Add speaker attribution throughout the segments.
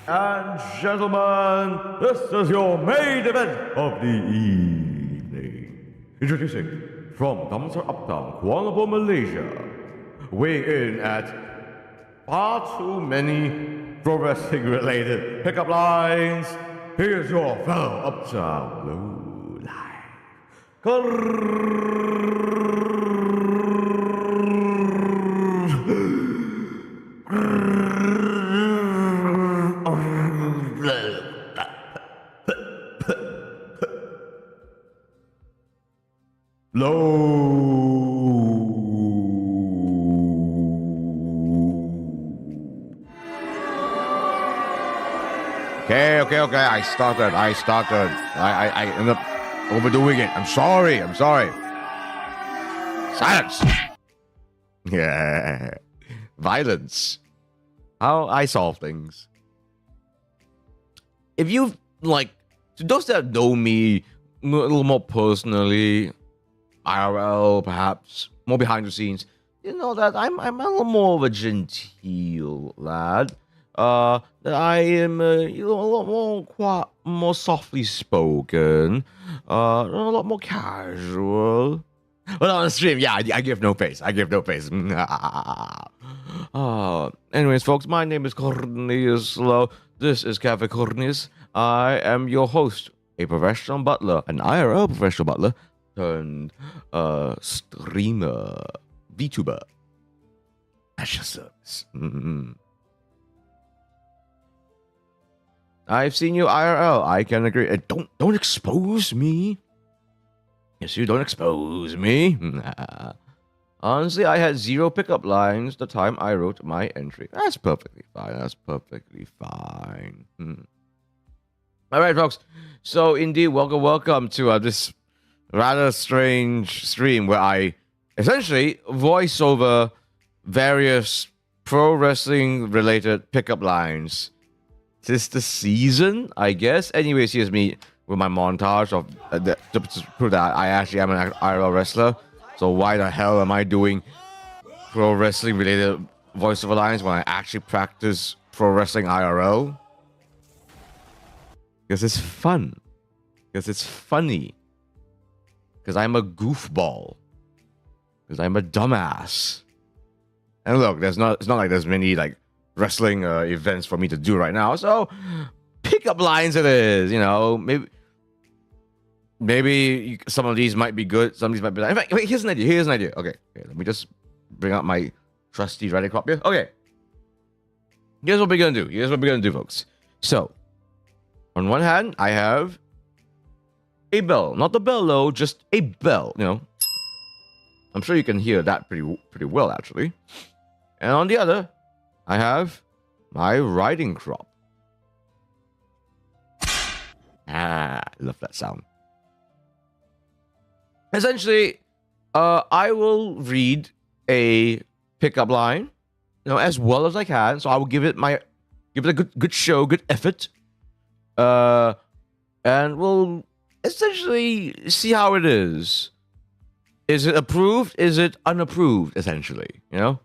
Speaker 1: And gentlemen, this is your main event of the evening. Introducing from Damsar Uptown, Kuala Lumpur, Malaysia, weighing in at far too many pro wrestling related pickup lines. Here's your fellow Uptown Low Okay. I started. I ended up overdoing it. I'm sorry. Silence. Yeah. Violence. How I solve things. If you to those that know me a little more personally, IRL perhaps, more behind the scenes, you know that I'm a little more of a genteel lad. That I am a lot more softly spoken, a lot more casual. But on the stream, yeah, I give no face. Anyways, folks, my name is Cornelius. This is Cafe Cornelius. I am your host, a professional butler, an IRL professional butler, turned streamer, VTuber. That's your service. I've seen you IRL. I can agree. Don't expose me. Yes, you don't expose me. Honestly, I had 0 pickup lines the time I wrote my entry. That's perfectly fine. All right, folks. So, indeed, welcome to this rather strange stream where I essentially voice over various pro wrestling related pickup lines. Tis the season, I guess. Anyways, here's me with my montage of to prove that I actually am an IRL wrestler. So why the hell am I doing pro wrestling related voiceover lines when I actually practice pro wrestling IRL? Because it's fun. Because it's funny. Because I'm a goofball. Because I'm a dumbass. And look, it's not like there's many wrestling events for me to do right now, so pickup lines it is. Maybe some of these might be good, some of these might be. In fact, wait, here's an idea. Okay, let me just bring out my trusty writing crop here. Okay, here's what we're gonna do, folks. So, on one hand, I have a bell, not the bellow, just a bell. I'm sure you can hear that pretty well, actually. And on the other, I have my writing crop. I love that sound. Essentially, I will read a pickup line, as well as I can. So I will give it a good show, good effort, and we'll essentially see how it is. Is it approved? Is it unapproved? Essentially, can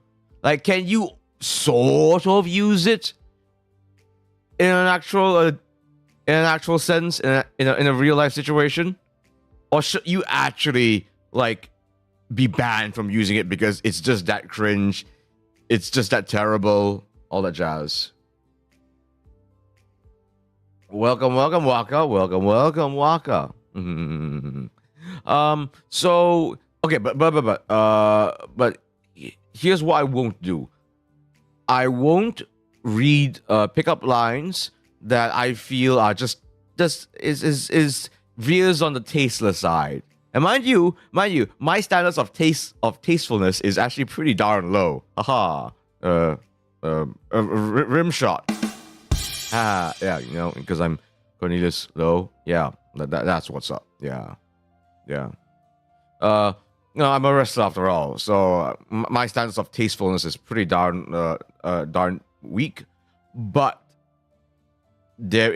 Speaker 1: you sort of use it in an actual sense in a real life situation, or should you actually be banned from using it because it's just that cringe, it's just that terrible, all that jazz? Welcome Waka. So okay, but here's what I won't do. I won't read pickup lines that I feel are just is veers on the tasteless side. And mind you, my standards of tastefulness is actually pretty darn low. Haha. Rim shot. Yeah, because I'm Cornelius low. Yeah, that's what's up. Yeah. No, I'm a wrestler after all, so my standards of tastefulness is pretty darn weak. But there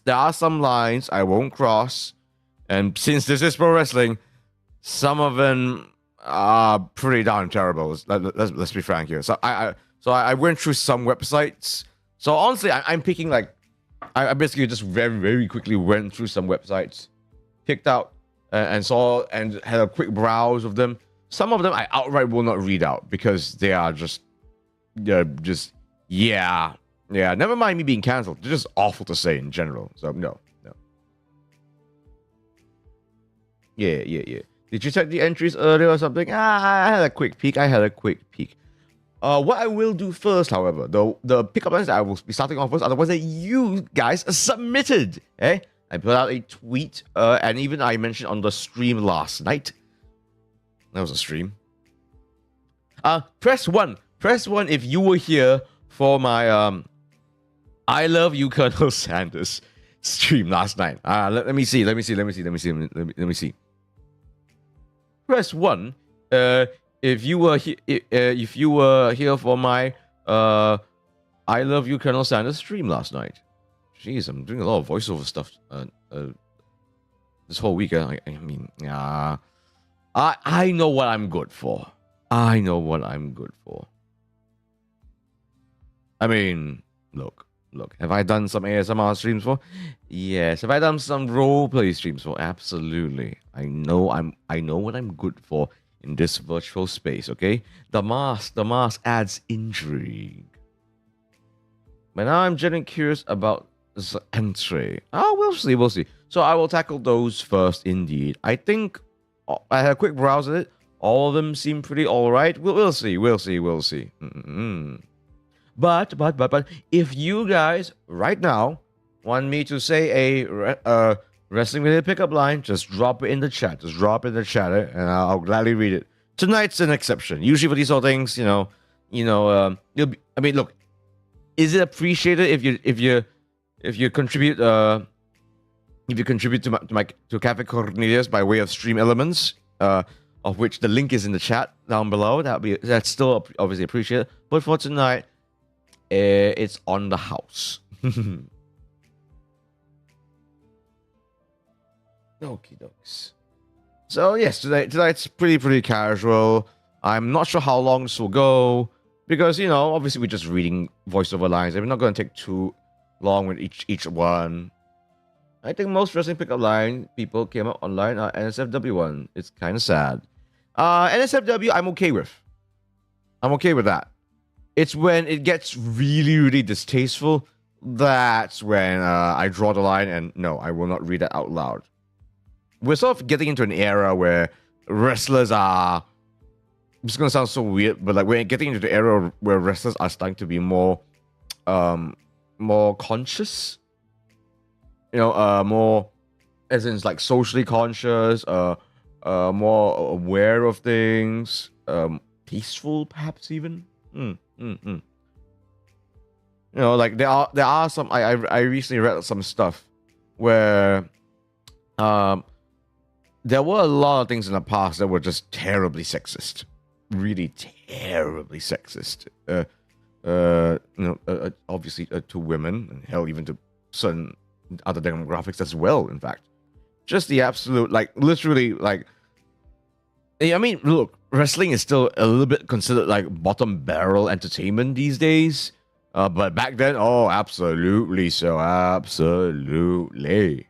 Speaker 1: are some lines I won't cross, and since this is pro wrestling, some of them are pretty darn terrible. Let's be frank here. So I went through some websites So honestly, I'm picking like, I basically just very quickly went through some websites, picked out and saw and had a quick browse of them. Some of them I outright will not read out because they are just yeah. Never mind me being cancelled. They're just awful to say in general. So no. Yeah. Did you check the entries earlier or something? I had a quick peek. What I will do first, however, the pickup lines that I will be starting off with are the ones that you guys submitted. I put out a tweet, and even I mentioned on the stream last night. That was a stream. Press 1 if you were here for my I love you, Colonel Sanders stream last night. Let me see. Press 1 if you were here for my I love you, Colonel Sanders stream last night. Jeez, I'm doing a lot of voiceover stuff this whole week. I know what I'm good for. I mean, look. Have I done some ASMR streams for? Yes. Have I done some roleplay streams for? Absolutely. I know what I'm good for in this virtual space. Okay. The mask adds intrigue. But now I'm genuinely curious about the entry. We'll see. So I will tackle those first. Indeed, I think I had a quick browse at it. All of them seem pretty all right. We'll see. Mm-hmm. But if you guys right now want me to say a wrestling related pickup line, just drop it in the chat. And I'll gladly read it. Tonight's an exception. Usually for these sort of things, look, is it appreciated if you contribute to Cafe Cornelius by way of stream elements, of which the link is in the chat down below. That's still obviously appreciated. But for tonight, it's on the house. Okie dokes. So yes, tonight's pretty casual. I'm not sure how long this will go because obviously we're just reading voiceover lines. We're not going to take too long with each one. I think most wrestling pickup line people came up online are NSFW one. It's kind of sad. NSFW I'm okay with. That. It's when it gets really distasteful. That's when I draw the line, and no, I will not read that out loud. We're sort of getting into an era where wrestlers are. It's gonna sound so weird, but like we're getting into the era where wrestlers are starting to be more conscious. More, as in like socially conscious, more aware of things, peaceful, perhaps even. Like there are some. I recently read some stuff where there were a lot of things in the past that were just terribly sexist, really terribly sexist. Obviously to women, and hell, even to certain other demographics as well. In fact, just the absolute, like, literally, like. I mean, look, wrestling is still a little bit considered like bottom barrel entertainment these days. But back then, absolutely so. Absolutely.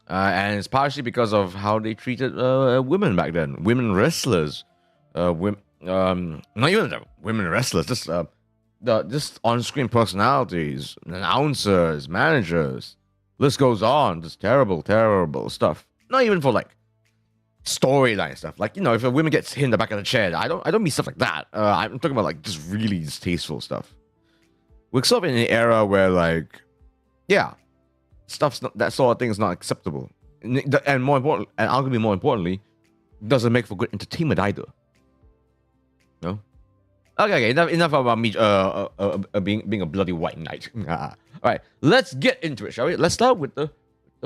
Speaker 1: And it's partially because of how they treated women back then. Women wrestlers. Not even women wrestlers, just on-screen personalities, announcers, managers. List goes on. Just terrible stuff. Not even for like storyline stuff. Like, if a woman gets hit in the back of the chair, I don't mean stuff like that. I'm talking about like just really distasteful stuff. We're sort of in an era where like, yeah, that sort of thing is not acceptable. And more important, and arguably more importantly, doesn't make for good entertainment either. No? Okay, enough about me being a bloody white knight. All right, let's get into it, shall we? Let's start with the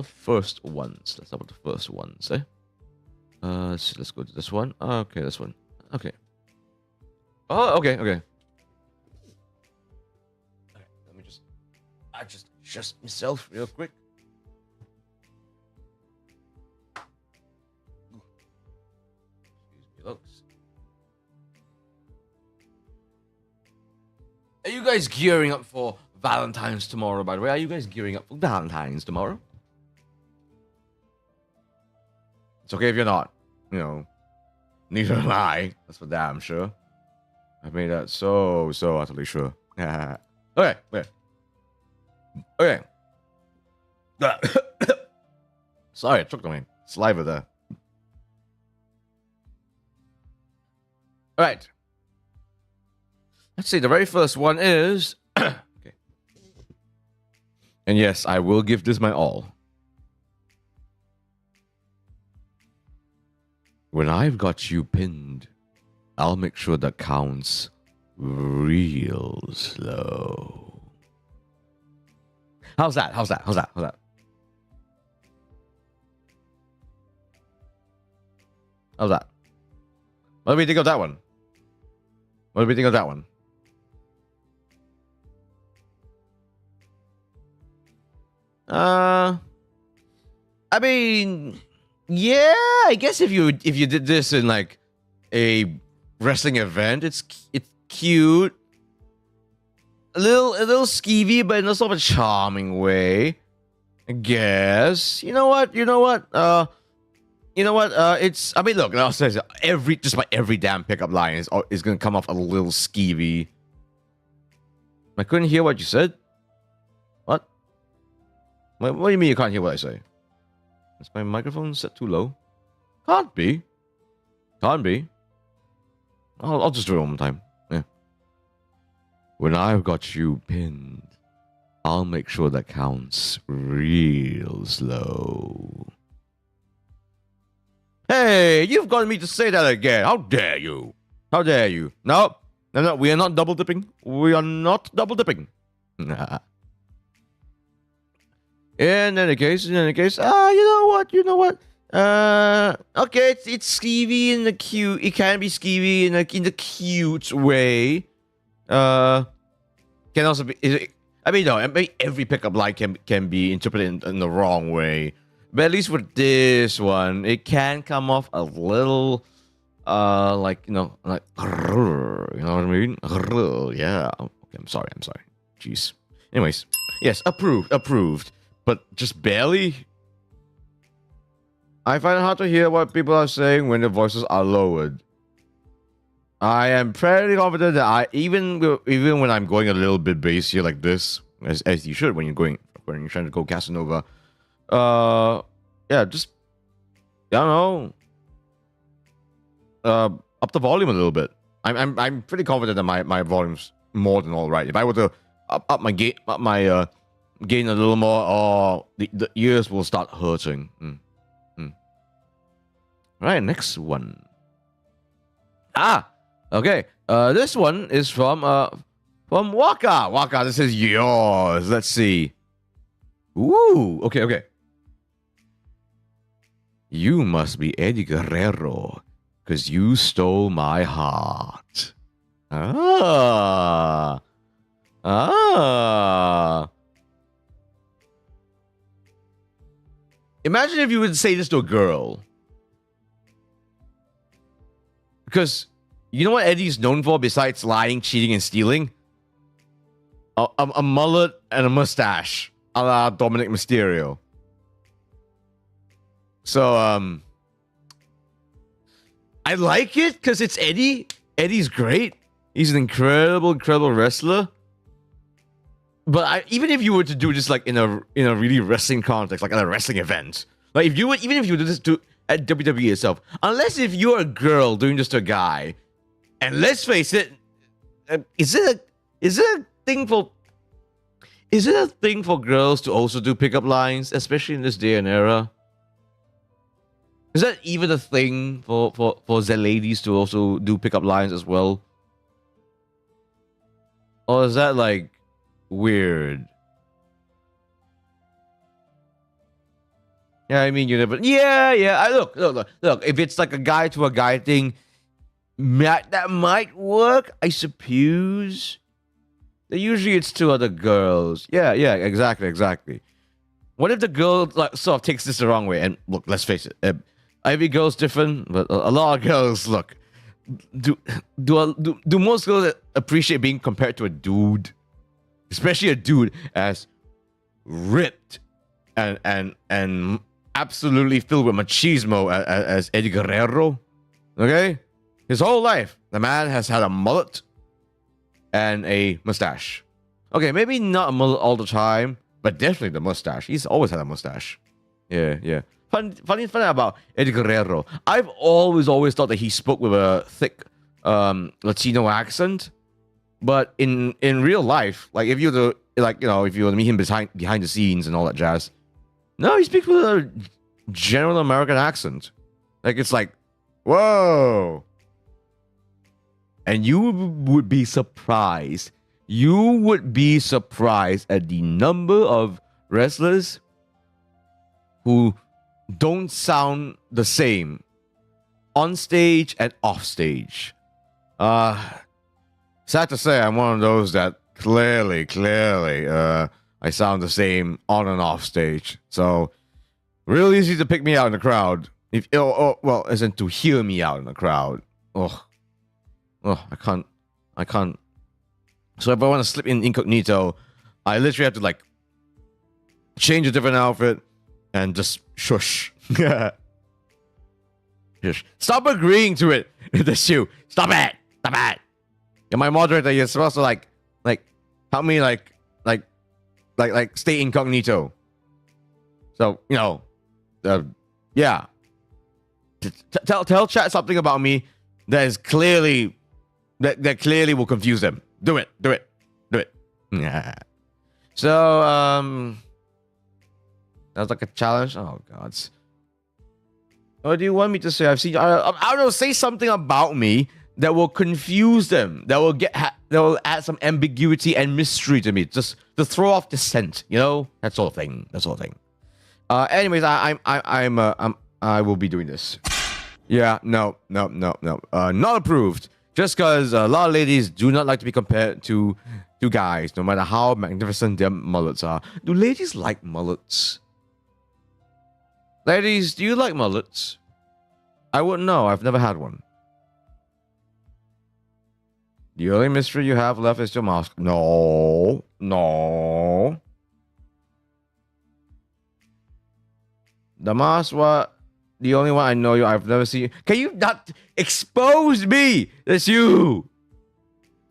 Speaker 1: first ones. Let's go to this one. Okay, this one. Okay. Oh, okay. All right, let me just adjust myself real quick. Excuse me, folks. Are you guys gearing up for Valentine's tomorrow, by the way? Are you guys gearing up for Valentine's tomorrow? It's okay if you're not. You know, neither am I. That's for damn sure. I've made that so utterly sure. Okay. Sorry, I choked on my saliva there. All right. Let's see. The very first one is... okay. And yes, I will give this my all. When I've got you pinned, I'll make sure that counts real slow. How's that? How's that? What do we think of that one? I mean, yeah, I guess if you did this in like a wrestling event, it's cute, a little skeevy, but in a sort of a charming way, I guess. You know what? It's. I mean, look. I'll say every damn pickup line is gonna come off a little skeevy. I couldn't hear what you said. What? What do you mean you can't hear what I say? Is my microphone set too low? Can't be. I'll just do it one more time. Yeah. When I've got you pinned, I'll make sure that counts real slow. Hey, you've got me to say that again. How dare you? No, we are not double dipping. In any case, you know what? Okay, it's skeevy in the cute. It can be skeevy in the cute way. Can also be. I mean, no. Every pickup line can be interpreted in the wrong way. But at least with this one, it can come off a little, like you know what I mean? Yeah. Okay, I'm sorry. Jeez. Anyways, yes, approved. But just barely. I find it hard to hear what people are saying when their voices are lowered. I am fairly confident that even when I'm going a little bit bassier like this, as you should when you're trying to go Casanova. Yeah, just I don't know. Up the volume a little bit. I'm pretty confident that my volume's more than all right. If I were to up my gain a little more, the ears will start hurting. Right, next one. Okay. This one is from Waka. Waka, this is yours. Let's see. Ooh, okay. You must be Eddie Guerrero, because you stole my heart. Imagine if you would say this to a girl. Because you know what Eddie's known for besides lying, cheating, and stealing? A mullet and a mustache, a la Dominic Mysterio. So, I like it because it's Eddie. Eddie's great. He's an incredible wrestler. But even if you were to do this like in a really wrestling context, like at a wrestling event, like even if you do this at WWE itself, unless if you're a girl doing this to a guy, and let's face it, is it a thing for girls to also do pickup lines, especially in this day and era? Is that even a thing for the ladies to also do pickup lines as well? Or is that like weird? Yeah, I mean, you never. Yeah. Look. If it's like a guy to a guy thing, that might work, I suppose. Usually, it's two other girls. Yeah, exactly. What if the girl like sort of takes this the wrong way? And look, let's face it, every girl's different, but a lot of girls look. do most girls appreciate being compared to a dude, especially a dude as ripped and absolutely filled with machismo as Eddie Guerrero? Okay, his whole life the man has had a mullet and a mustache. Okay, maybe not a mullet all the time, but definitely the mustache. He's always had a mustache. Yeah. Funny about Eddie Guerrero. I've always thought that he spoke with a thick Latino accent, but in real life, like if you were to meet him behind the scenes and all that jazz, no, he speaks with a general American accent. Like it's like, whoa. And you would be surprised. You would be surprised at the number of wrestlers who don't sound the same on stage and off stage. Sad to say, I'm one of those that clearly, I sound the same on and off stage. So, real easy to pick me out in the crowd. As in to hear me out in the crowd. I can't. So if I want to slip in incognito, I literally have to like change a different outfit and just shush. Shush. Stop agreeing to it. That's you. Stop it. You're my moderator. You're supposed to like help me like stay incognito. So yeah. Tell chat something about me that is clearly that clearly will confuse them. Do it. Yeah. So that was like a challenge. Oh gods. What do you want me to say? I don't know. Say something about me that will confuse them. That will add some ambiguity and mystery to me. Just to throw off the scent. That sort of thing. Anyways, I will be doing this. Yeah. No. Not approved. Just because a lot of ladies do not like to be compared to guys, no matter how magnificent their mullets are. Do ladies like mullets? Ladies, do you like mullets? I wouldn't know. I've never had one. The only mystery you have left is your mask. No. The mask, what? The only one I know I've never seen. Can you not expose me? That's you.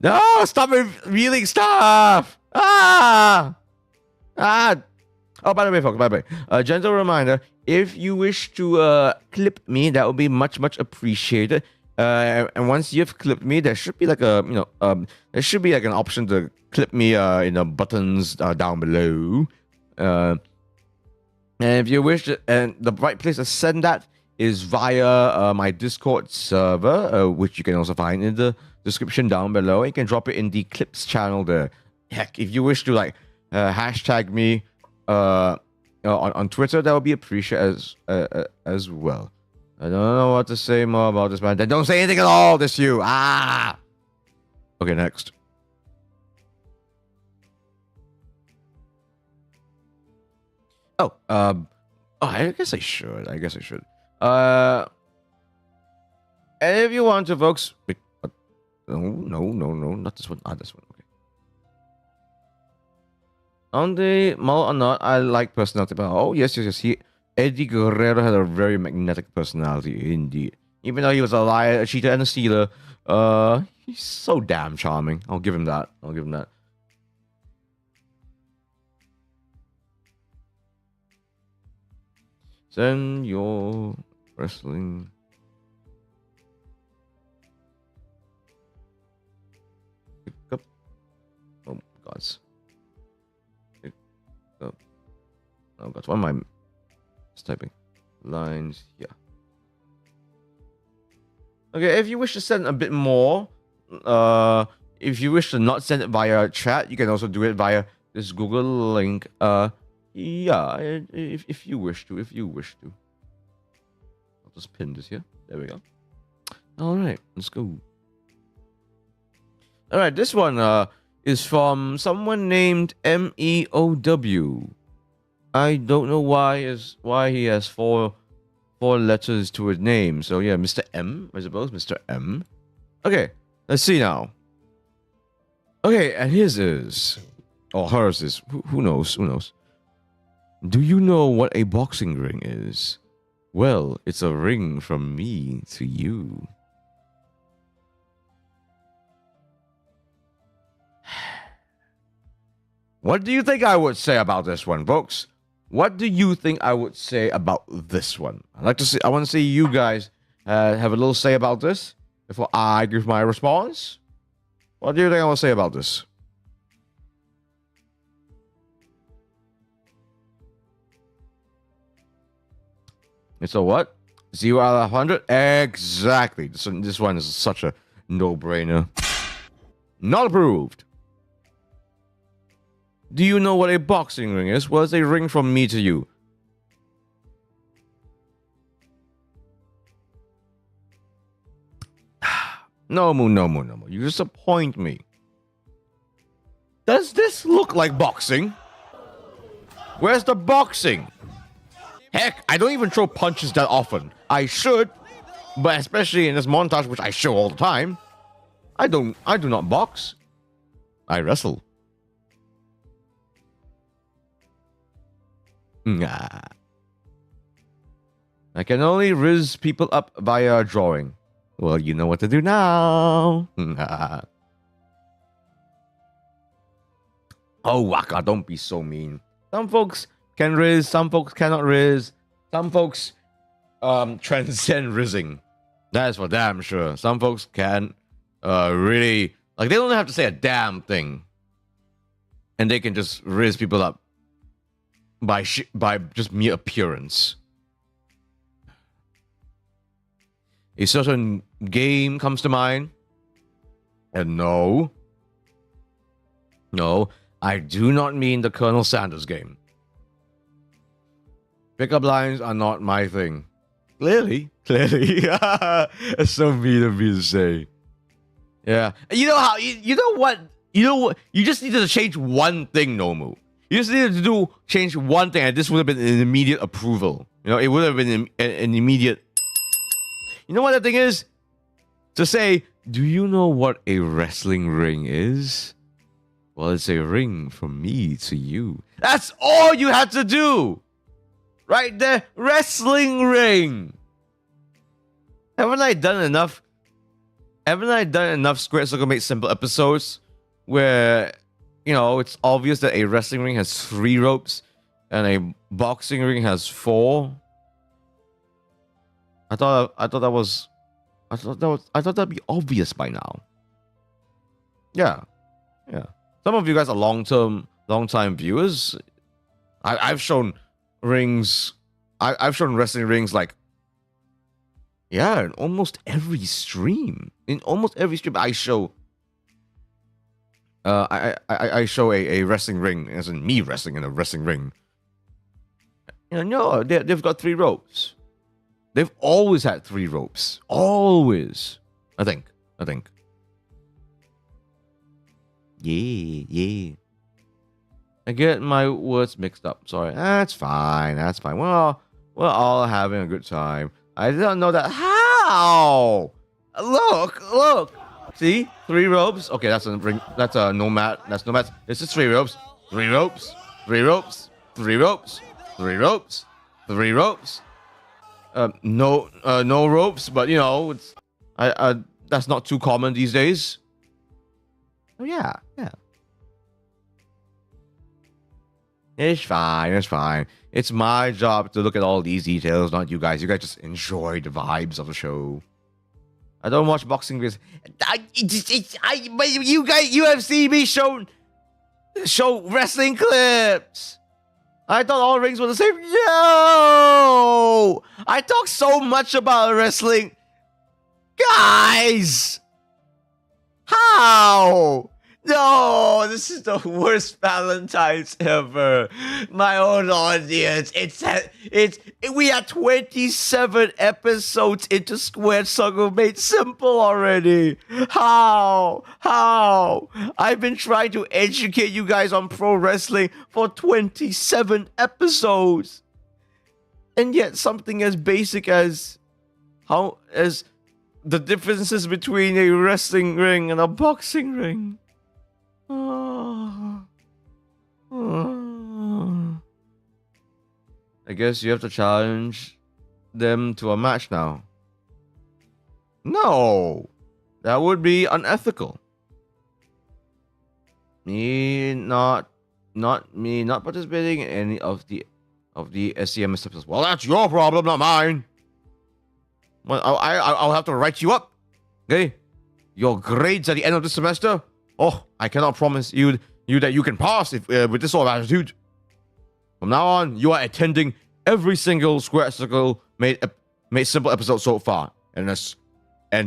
Speaker 1: No, stop revealing stuff. Oh, by the way, folks, a gentle reminder, if you wish to clip me, that would be much appreciated. And once you've clipped me, there should be like an option to clip me in the buttons down below. And if you wish to, and the right place to send that is via my Discord server, which you can also find in the description down below. You can drop it in the clips channel there. Heck, if you wish to hashtag me on Twitter, that would be appreciated as well. I don't know what to say more about this, man. Don't say anything at all. This you. Okay, next. I guess I should. And if you want to, folks. No, not this one. This one. Okay. On the mullet or not, I like personality. But yes. Eddie Guerrero had a very magnetic personality, indeed. Even though he was a liar, a cheater, and a stealer, he's so damn charming. I'll give him that. Send your wrestling. Pick up. Oh, gods. Pick up. Oh, gods. What am I typing? Lines. Yeah. Okay, if you wish to send a bit more, if you wish to not send it via chat, you can also do it via this Google link. Yeah, if you wish to. I'll just pin this here. There we go. All right, let's go. All right, this one is from someone named MEOW. I don't know why he has four letters to his name. So yeah, Mr. M, I suppose, Mr. M. Okay, let's see now. Okay, and his is, or hers is. Who knows? Who knows? Do you know what a boxing ring is? Well, it's a ring from me to you. What do you think I would say about this one, folks? What do you think I would say about this one? I'd like to see. I want to see you guys have a little say about this before I give my response. What do you think I will say about this? It's a what? 0 out of 100? Exactly. This one is such a no-brainer. Not approved. Do you know what a boxing ring is? Well, it's a ring from me to you. No, you disappoint me. Does this look like boxing? Where's the boxing? Heck, I don't even throw punches that often. I should, but especially in this montage, which I show all the time, I do not box. I wrestle. Nah. I can only riz people up via drawing. Well, you know what to do now. Oh, Waka, don't be so mean. Some folks can riz, some folks cannot riz. Some folks transcend rizzing. That's for damn sure. Some folks can really, like, they don't have to say a damn thing. And they can just riz people up by just mere appearance. A certain game comes to mind. And no, I do not mean the Colonel Sanders game. Pickup lines are not my thing. Clearly. It's so mean of me to say. Yeah. You know how, you know what? You just needed to change one thing, Nomu. You just needed to change one thing, and this would have been an immediate approval. You know, it would have been an immediate. You know what the thing is? To say, do you know what a wrestling ring is? Well, it's a ring from me to you. That's all you had to do! Right there, wrestling ring! Haven't I done enough Square Circle Mate Simple episodes where, you know, it's obvious that a wrestling ring has 3 ropes and a boxing ring has 4? I thought that'd be obvious by now. Yeah. Some of you guys are long-time viewers. I've shown rings. I've shown wrestling rings like, yeah, in almost every stream. In almost every stream, I show. I show a wrestling ring, as in me wrestling in a wrestling ring. You know, no, they've got 3 ropes. They've always had 3 ropes. Always. I think. Yeah. I get my words mixed up. Sorry. That's fine. We're all having a good time. I didn't know that. How? Look. See? 3 ropes. Okay, that's a ring. That's a nomad. That's nomad. This is 3 ropes. 3 ropes. 3 ropes. 3 ropes. 3 ropes. 3 ropes. No ropes, but you know, it's that's not too common these days. Oh yeah. It's fine. It's my job to look at all these details, not you guys. You guys just enjoy the vibes of the show. I don't watch boxing videos. But you have seen me show wrestling clips. I thought all rings were the same. No! I talk so much about wrestling. Guys! How? No, this is the worst Valentine's ever. My own audience. We are 27 episodes into Squared Circle Made Simple already. How? I've been trying to educate you guys on pro wrestling for 27 episodes. And yet something as basic as the differences between a wrestling ring and a boxing ring. I guess you have to challenge them to a match now. No, that would be unethical. Me not participating in any of the SCM steps. Well, that's your problem, not mine. Well, I'll have to write you up. Okay, your grades at the end of the semester. Oh, I cannot promise you that you can pass if with this sort of attitude. From now on, you are attending every single Square Circle made simple episode so far, and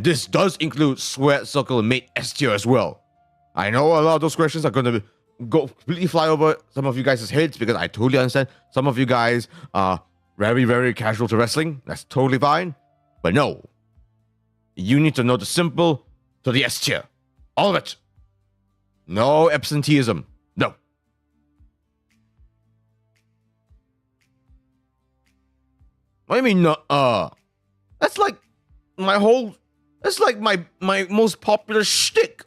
Speaker 1: this does include Square Circle made S tier as well. I know a lot of those questions are going to go completely fly over some of you guys' heads because I totally understand some of you guys are very, very casual to wrestling. That's totally fine. But no, you need to know the simple to the S tier. All of it. No absenteeism. No. What do you mean, no? That's like my most popular shtick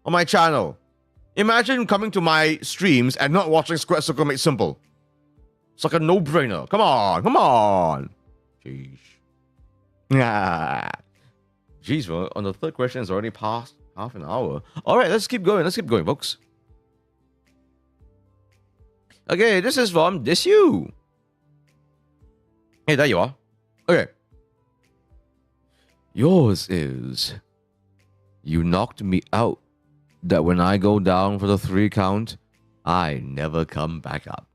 Speaker 1: on my channel. Imagine coming to my streams and not watching Square Circle Made Simple. It's like a no-brainer. Come on. Jeez. Jeez, well, on the third question, it's already past half an hour. All right, let's keep going, folks. Okay, this is from Disu. Hey, there you are. Okay. Yours is, you knocked me out that when I go down for the 3 count, I never come back up.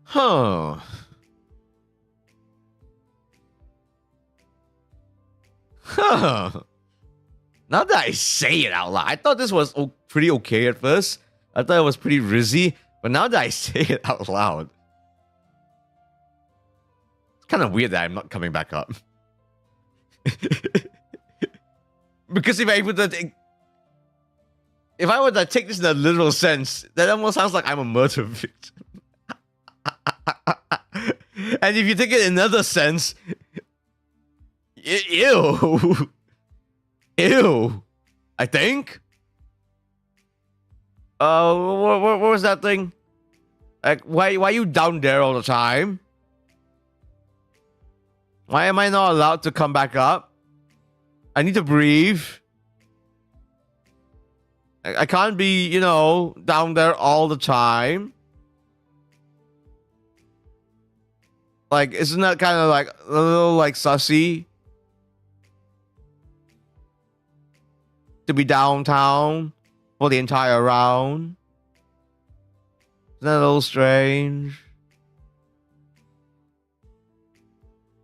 Speaker 1: Huh. Now that I say it out loud, I thought this was pretty okay at first. I thought it was pretty rizzy, but now that I say it out loud, it's kind of weird that I'm not coming back up. Because if I were to take this in a literal sense, that almost sounds like I'm a murder victim. And if you take it in another sense, ew, I think. What was that thing? Like, why are you down there all the time? Why am I not allowed to come back up? I need to breathe. I can't be, down there all the time. Like, isn't that kind of like a little like sussy? To be downtown for the entire round? Isn't that a little strange?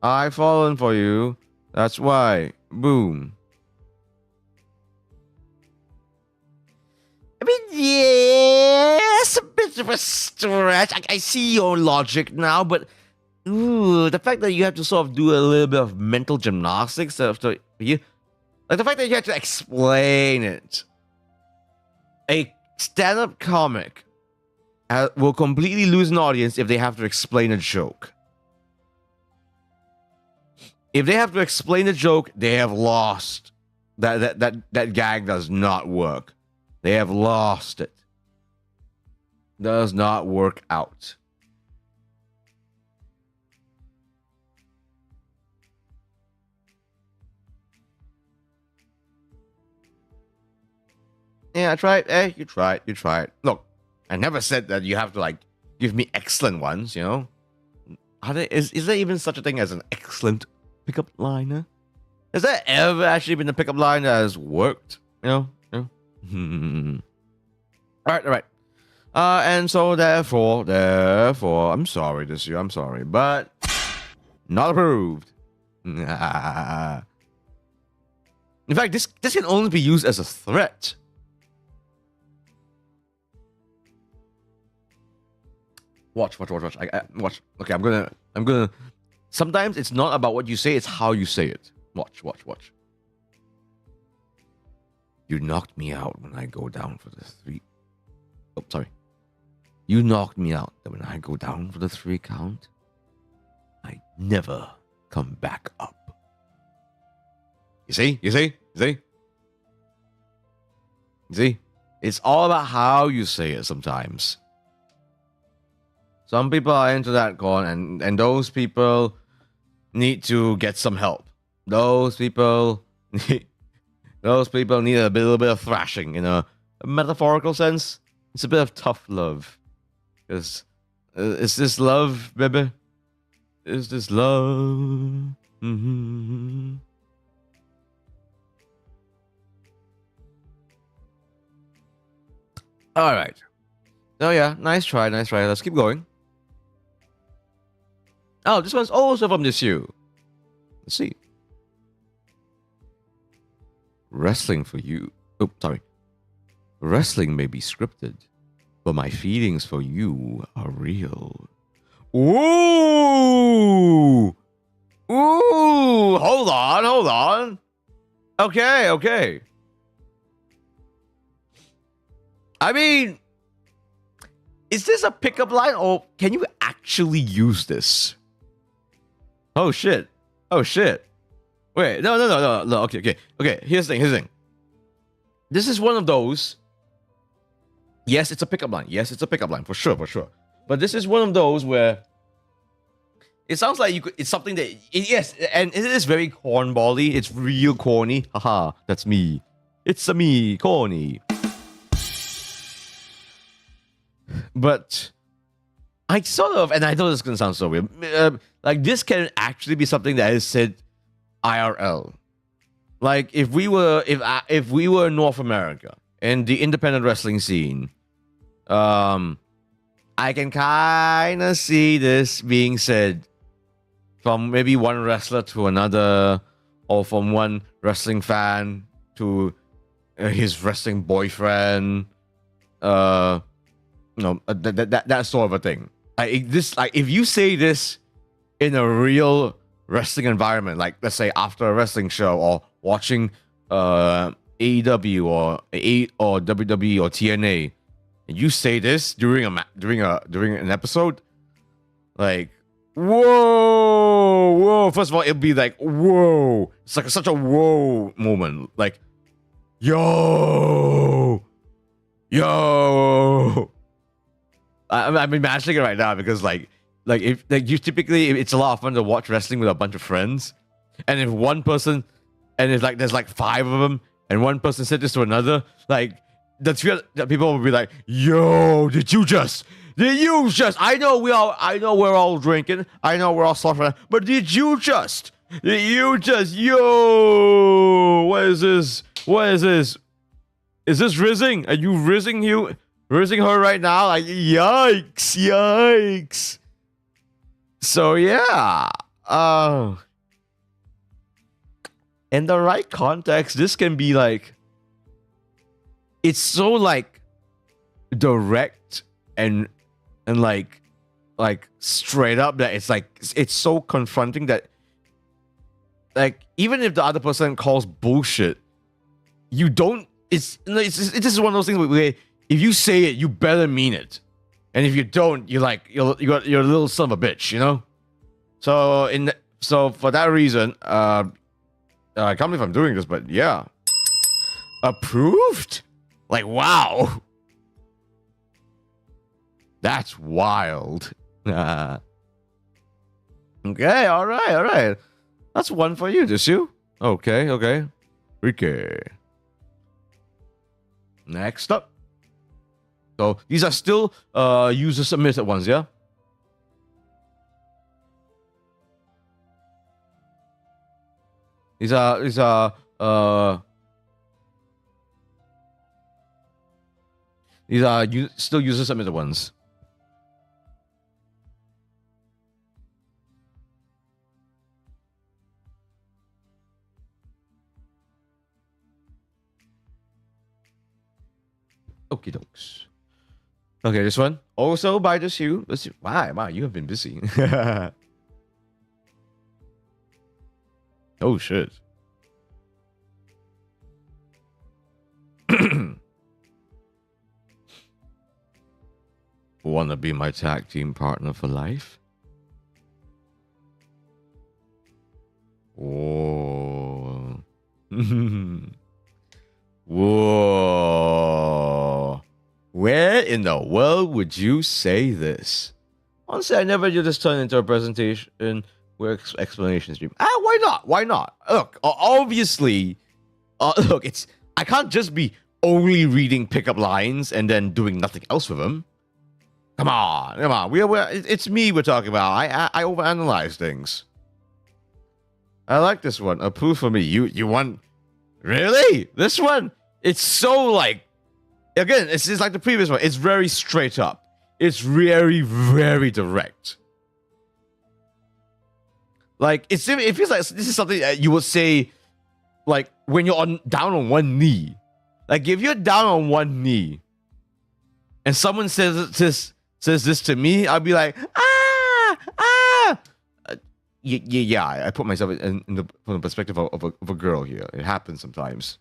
Speaker 1: I've fallen for you. That's why. Boom. I mean, yeah, it's a bit of a stretch. I see your logic now, but the fact that you have to sort of do a little bit of mental gymnastics after you, like the fact that you have to explain it. A stand-up comic will completely lose an audience if they have to explain a joke. If they have to explain a joke, they have lost. That gag does not work. They have lost it. Does not work out. Yeah, I tried. Hey, you tried. Look, I never said that you have to like give me excellent ones, Is there even such a thing as an excellent pickup liner? Has there ever actually been a pickup line that has worked? All right. And so therefore, I'm sorry this year. I'm sorry, but not approved. In fact, this can only be used as a threat. Watch. I watch. Okay, I'm gonna. Sometimes it's not about what you say; it's how you say it. Watch. You knocked me out when I go down for the 3. Oh, sorry. You knocked me out that when I go down for the 3 count, I never come back up. You see? You see? You see? You see? It's all about how you say it sometimes. Some people are into that, Corn, and those people need to get some help. Those people need a little bit of thrashing in a metaphorical sense. It's a bit of tough love. Because is this love, baby? Is this love? Mm-hmm. All right. Oh yeah, nice try, nice try. Let's keep going. Oh, this one's also from this you. Let's see. Wrestling for you. Oh, sorry. Wrestling may be scripted, but my feelings for you are real. Ooh! Ooh! Hold on, hold on. Okay, okay. I mean, is this a pickup line or can you actually use this? Oh shit. Oh shit. Wait, no. Okay. Here's the thing. This is one of those. Yes, it's a pickup line. Yes, it's a pickup line for sure. But this is one of those where it sounds like you could. It's something that yes, and it is very cornbally. It's real corny. Haha, that's me. It's a me, corny. But I sort of, and I know this is gonna sound so weird. Like this can actually be something that is said IRL. Like if we were in North America and the independent wrestling scene, I can kind of see this being said from maybe one wrestler to another, or from one wrestling fan to his wrestling boyfriend. That sort of a thing. If you say this in a real wrestling environment, like let's say after a wrestling show or watching AEW or WWE or TNA, and you say this during an episode, like whoa. First of all, it'll be like whoa. It's like such a whoa moment. Like yo. I'm imagining it right now because like if like you typically it's a lot of fun to watch wrestling with a bunch of friends, and if one person and it's like there's like 5 of them and one person said this to another, like the people will be like, yo, did you just I know we're all drinking, I know we're all suffering, but did you just yo, what is this is this rizzing? Are you rizzing her right now? Like yikes. So yeah, in the right context, this can be like, it's so like direct and like straight up that it's like it's so confronting that like even if the other person calls bullshit, you don't. It's just one of those things where if you say it, you better mean it, and if you don't, you're a little son of a bitch, you know. So for that reason, I can't believe I'm doing this, but yeah, approved. Like wow, that's wild. Okay, all right. That's one for you, Desu. Okay. Next up. So these are still user submitted ones, yeah? These are still user submitted ones. Okie dokes. Okay, this one also by this you. Wow, you have been busy. Oh shit. Wanna be my tag team partner for life? Oh. Whoa. Where in the world would you say this? Honestly, I never do this turn into a presentation with explanation stream. Why not? Why not? Look, obviously, look, I can't just be only reading pickup lines and then doing nothing else with them. Come on. It's me we're talking about. I overanalyze things. I like this one. Approve for me. You want really this one? It's so like again. It's like the previous one. It's very straight up. It's very very direct. Like it feels like this is something that you would say, like when you're down on one knee. Like if you're down on one knee, and someone says this to me, I'll be like yeah. I put myself from the perspective of a girl here. It happens sometimes.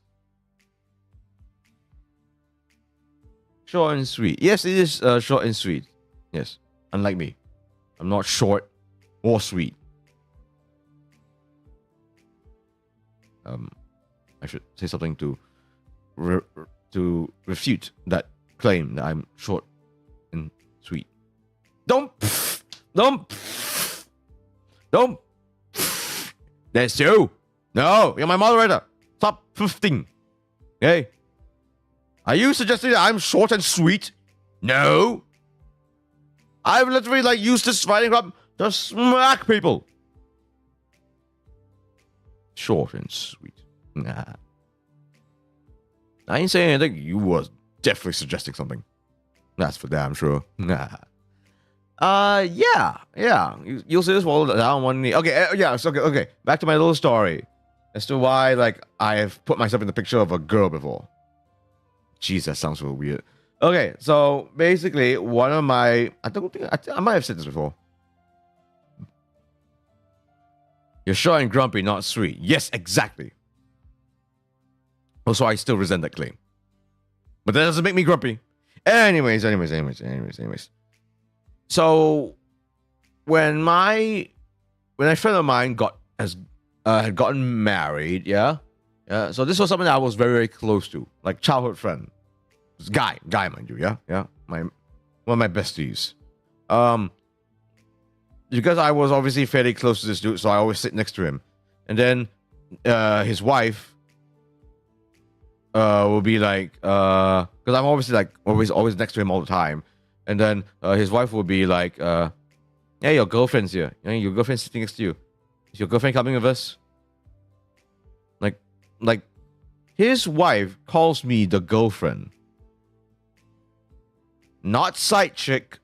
Speaker 1: Short and sweet. Yes, it is short and sweet. Yes, unlike me, I'm not short or sweet. I should say something to refute that claim that I'm short and sweet. Don't. That's you. No, you're my moderator. Stop 15. Okay. Are you suggesting that I'm short and sweet? No. I've literally like used this writing club to smack people. Short and sweet. Nah. I ain't saying anything. You was definitely suggesting something. That's for damn sure. Nah. Yeah. You'll see this wall down one knee. Okay, okay. Back to my little story as to why, like, I've put myself in the picture of a girl before. Jeez, that sounds so weird. Okay, so basically, one of my, I might have said this before. You're short and grumpy, not sweet. Yes, exactly. Also, I still resent that claim, but that doesn't make me grumpy. Anyways. So, when a friend of mine had gotten married, yeah. So this was something that I was very, very close to, like childhood friend, this guy, mind you, yeah. One of my besties. Because I was obviously fairly close to this dude, so I always sit next to him, and then his wife will be like, because I'm obviously like always next to him all the time. And then his wife will be like, hey, your girlfriend's here. Your girlfriend's sitting next to you. Is your girlfriend coming with us? Like, his wife calls me the girlfriend. Not side chick.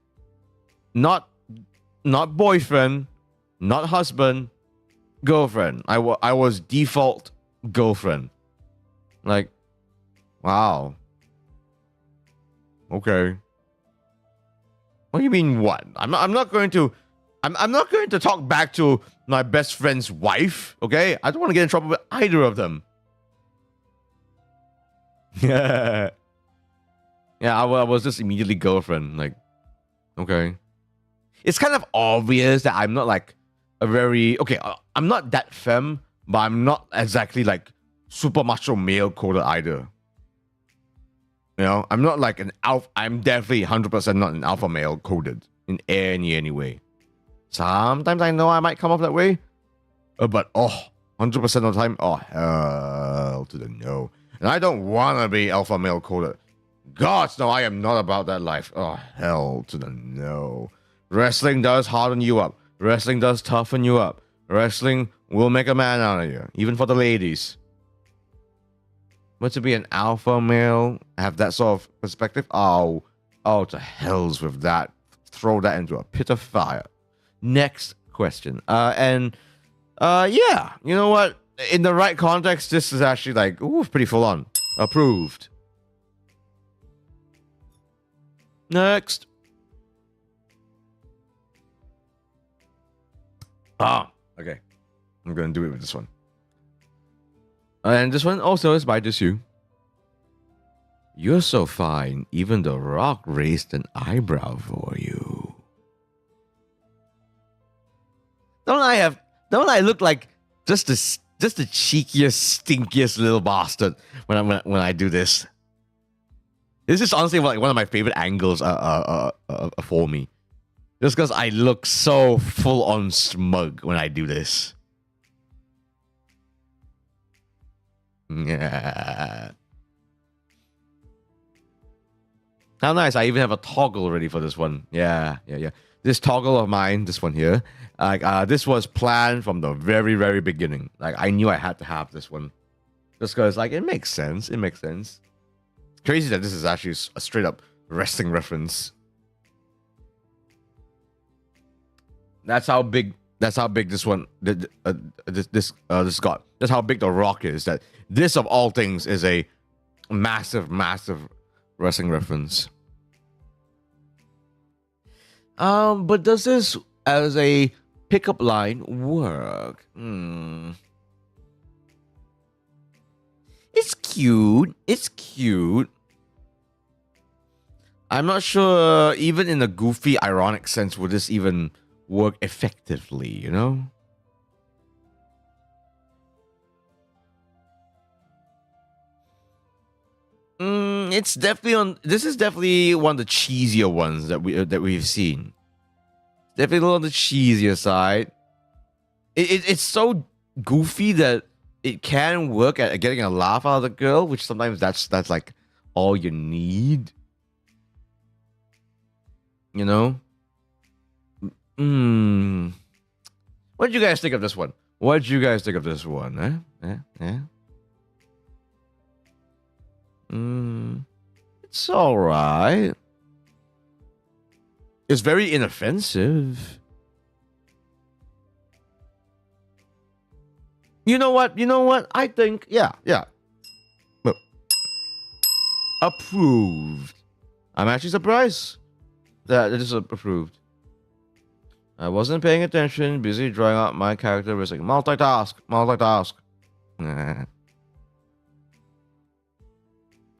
Speaker 1: Not boyfriend. Not husband. Girlfriend. I was default girlfriend. Like, wow. Okay. What do you mean what? I'm not going to talk back to my best friend's wife, okay? I don't want to get in trouble with either of them. Yeah. I was just immediately girlfriend, like, okay. It's kind of obvious that I'm not like a very I'm not that femme, but I'm not exactly like super macho male coded either. You know, I'm not like an alpha. I'm definitely 100% not an alpha male coded in any way. Sometimes I know I might come off that way, but 100% of the time, hell to the no. And I don't want to be alpha male coded. God, no, I am not about that life. Oh, hell to the no. Wrestling does harden you up. Wrestling does toughen you up. Wrestling will make a man out of you, even for the ladies. But to be an alpha male, have that sort of perspective, to hells with that. Throw that into a pit of fire. Next question. Yeah, you know what? In the right context, this is actually like, pretty full on. Approved. Next. Okay. I'm going to do it with this one. And this one also is by Desu. You're so fine, even The Rock raised an eyebrow for you. Don't I look like Just the cheekiest, stinkiest little bastard when I do this. This is honestly like one of my favorite angles for me. Just because I look so full on smug when I do this. Yeah. How nice. I even have a toggle ready for this one. Yeah. This toggle of mine, this one here, this was planned from the very, very beginning. Like, I knew I had to have this one. Just because, like, it makes sense. It makes sense. It's crazy that this is actually a straight up wrestling reference. That's how big this one this got. That's how big the Rock is. That this of all things is a massive wrestling reference. But does this as a pickup line work? It's cute. I'm not sure even in a goofy, ironic sense would this even work effectively, you know? It's definitely this is definitely one of the cheesier ones that we've seen. Definitely on the cheesier side. It's so goofy that it can work at getting a laugh out of the girl, which sometimes that's like all you need. You know? What did you guys think of this one? It's alright. It's very inoffensive. You know what? I think, yeah. Look. Approved. I'm actually surprised that it is approved. I wasn't paying attention, busy drawing out my characteristic. Multitask.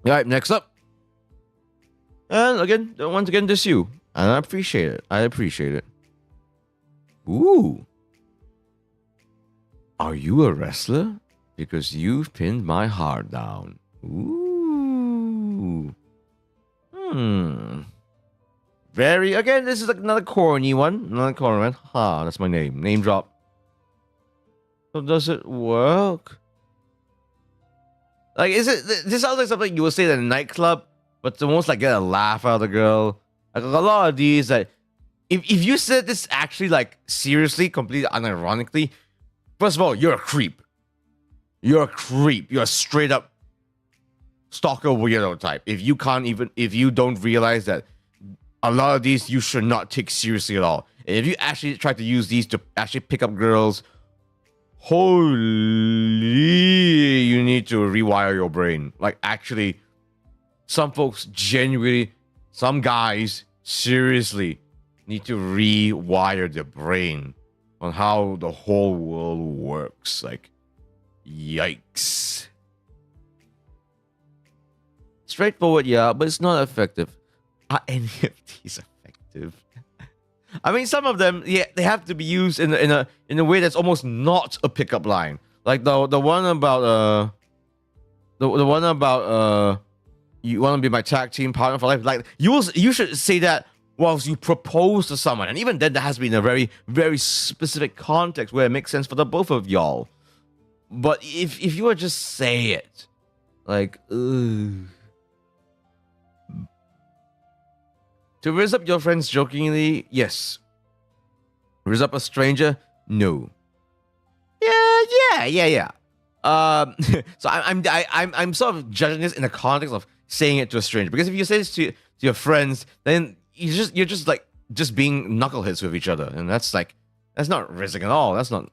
Speaker 1: Alright, next up. And again, once again, this you. And I appreciate it. Ooh. Are you a wrestler? Because you've pinned my heart down. Ooh. Again, this is another corny one. That's my name. Name drop. So does it work? Like, this sounds like something you would say in a nightclub, but it's almost like get a laugh out of the girl. Like, a lot of these, like, if you said this actually, like, seriously, completely unironically, first of all, you're a creep. You're a straight up stalker weirdo type. If you don't realize that a lot of these you should not take seriously at all. And if you actually try to use these to actually pick up girls, holy, you need to rewire your brain. Like, actually, some guys seriously need to rewire their brain on how the whole world works. Like, yikes. Straightforward, yeah, but it's not effective. Are any of these effective? I mean, some of them, yeah, they have to be used in a way that's almost not a pickup line. Like the one about you want to be my tag team partner for life. Like you should say that whilst you propose to someone, and even then, that has to be in a very, very specific context where it makes sense for the both of y'all. But if you were just say it, like, ugh. To raise up your friends jokingly, yes. Raise up a stranger, no. Yeah. So I'm sort of judging this in the context of saying it to a stranger, because if you say this to your friends, then you're just being knuckleheads with each other, and that's not raising at all. That's not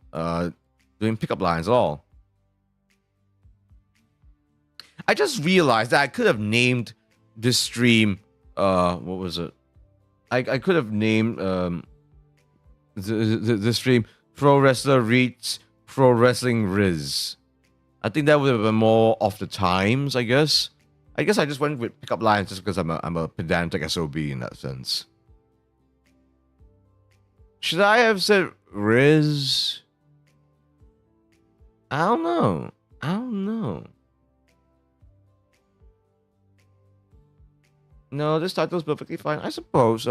Speaker 1: doing pickup lines at all. I just realized that I could have named this stream. What was it? I could have named the stream Pro Wrestler Reads Pro Wrestling Riz. I think that would have been more off the times, I guess. I just went with pickup lines just because I'm a pedantic SOB in that sense. Should I have said Riz? I don't know. I don't know. No, this title's perfectly fine. I suppose.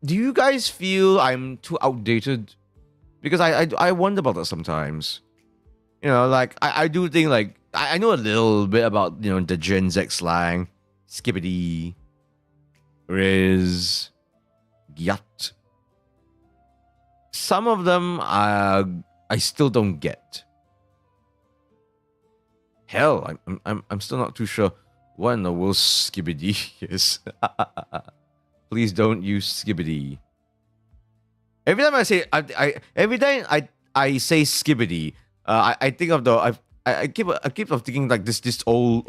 Speaker 1: Do you guys feel I'm too outdated? Because I wonder about that sometimes. You know, like I do think like I know a little bit about, you know, the Gen Z slang, skibbity, riz, yut. Some of them I still don't get. Hell, I'm still not too sure what in the world skibbity is. Please don't use skibbity. Every time I say I say skibbity, I think of the I keep thinking like this old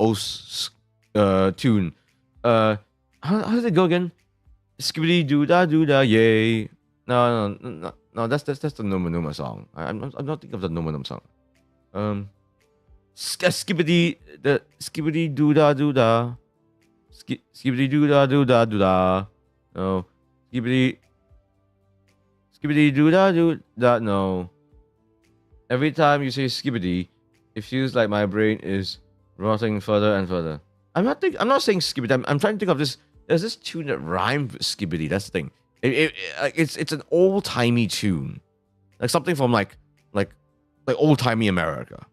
Speaker 1: tune. How does it go again? Skibbity doo da yay. No. That's the Numa Numa song. I'm not thinking of the Numa Numa song. Skibbity doo da skibbity doo da. No, skibbity doo da. No. Every time you say skibbity, it feels like my brain is rotting further and further. I'm not saying skibbity. I'm trying to think of this. There's this tune that rhymes with skibbity. That's the thing. It's an old timey tune, like something from like old timey America.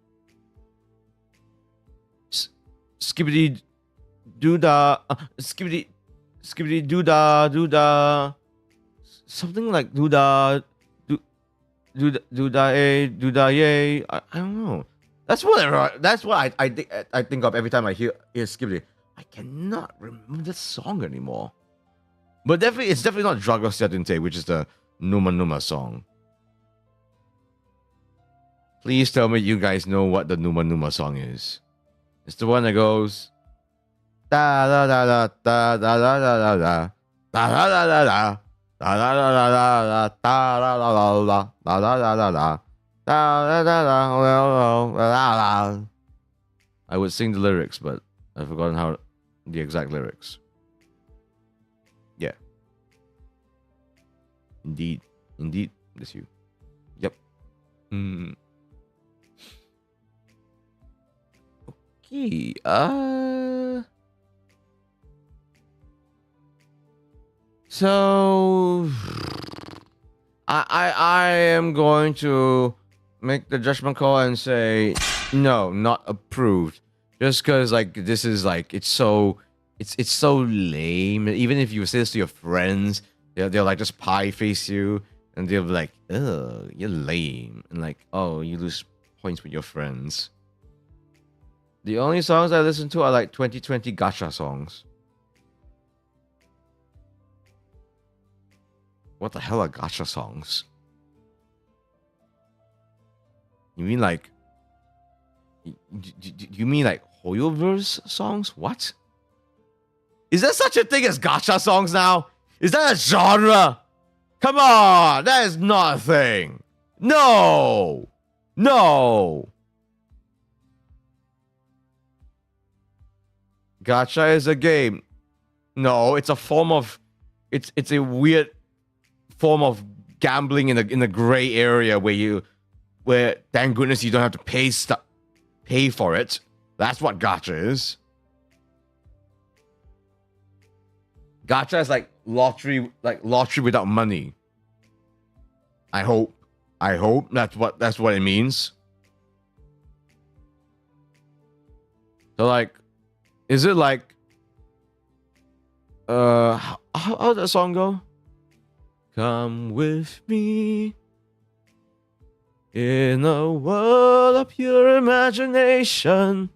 Speaker 1: Skibbity doo da, skibbity doo da, something like doo da yay. I don't know. That's what I think of every time I hear skibbity. I cannot remember the song anymore. But it's definitely not Drago Sedente, which is the Numa Numa song. Please tell me you guys know what the Numa Numa song is. It's the one that goes da da da da da da da da da da da da da. I would sing the lyrics, but I've forgotten how the exact lyrics. Yeah. Indeed, that's you. Yep. Okay. So I am going to make the judgment call and say no, not approved. Just because like this is like it's so lame. Even if you say this to your friends, they'll like just pie face you and they'll be like, "Ugh, you're lame," and like, "Oh, you lose points with your friends." The only songs I listen to are like 2020 gacha songs. What the hell are gacha songs? You mean like? You mean like Hoyoverse songs? What? Is there such a thing as gacha songs now? Is that a genre? Come on, that is not a thing. No. Gacha is a game. No, it's a form of. It's a weird form of gambling in a gray area where thank goodness you don't have to pay for it. That's what gacha is. Gacha is like lottery without money. I hope that's what it means. So like, is it like how does that song go? Come with me in a world of pure imagination.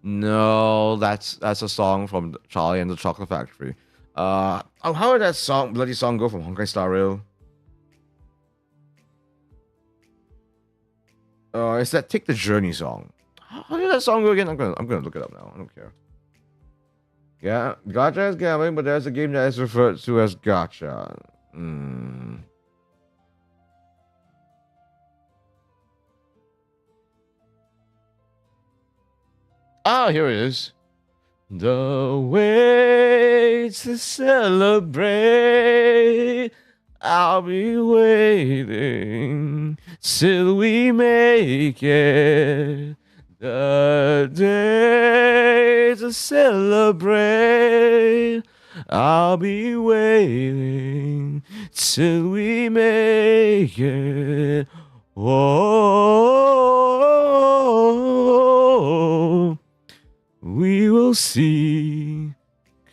Speaker 1: No, that's a song from Charlie and the Chocolate Factory. How did that bloody song go from Honkai Star Rail? It's that Take the Journey song. How did that song go again? I'm gonna look it up now. I don't care. Yeah, gacha is gambling, but there's a game that is referred to as gacha. Ah, here it is. The way to celebrate I'll be waiting till we make it the day to celebrate. I'll be waiting till we make it. Oh, we will see.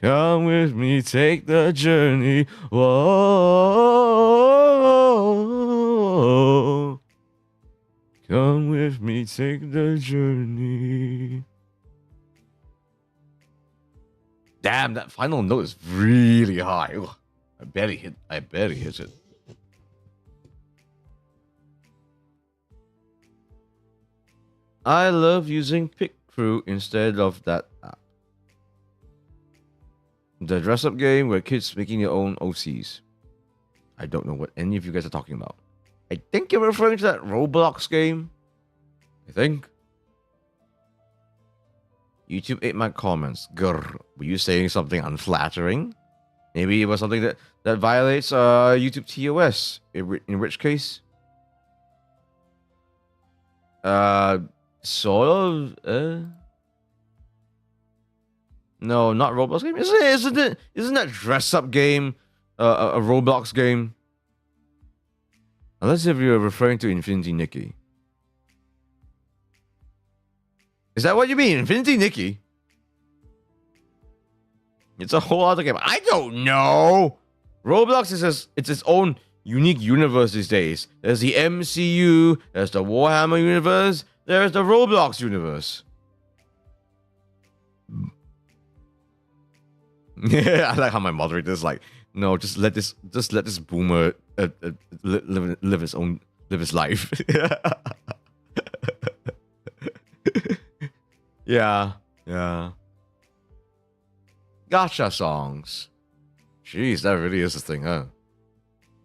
Speaker 1: Come with me, take the journey. Whoa. Come with me, take the journey. Damn, that final note is really high. Ooh, I bet he hit it. I love using Pick Crew instead of that app. The dress-up game where kids making their own OCs. I don't know what any of you guys are talking about. I think you're referring to that Roblox game. I think. YouTube ate my comments. Grr. Were you saying something unflattering? Maybe it was something that violates YouTube TOS. In which case, sort of. No, not Roblox game. Isn't that dress-up game a Roblox game? Unless if you're referring to Infinity Nikki. Is that what you mean, Infinity Nikki? It's a whole other game. I don't know. Roblox is its own unique universe these days. There's the MCU, there's the Warhammer universe, there's the Roblox universe. Yeah, I like how my moderator is like, no, just let this boomer live his life. Yeah. Gotcha songs. Jeez, that really is a thing, huh?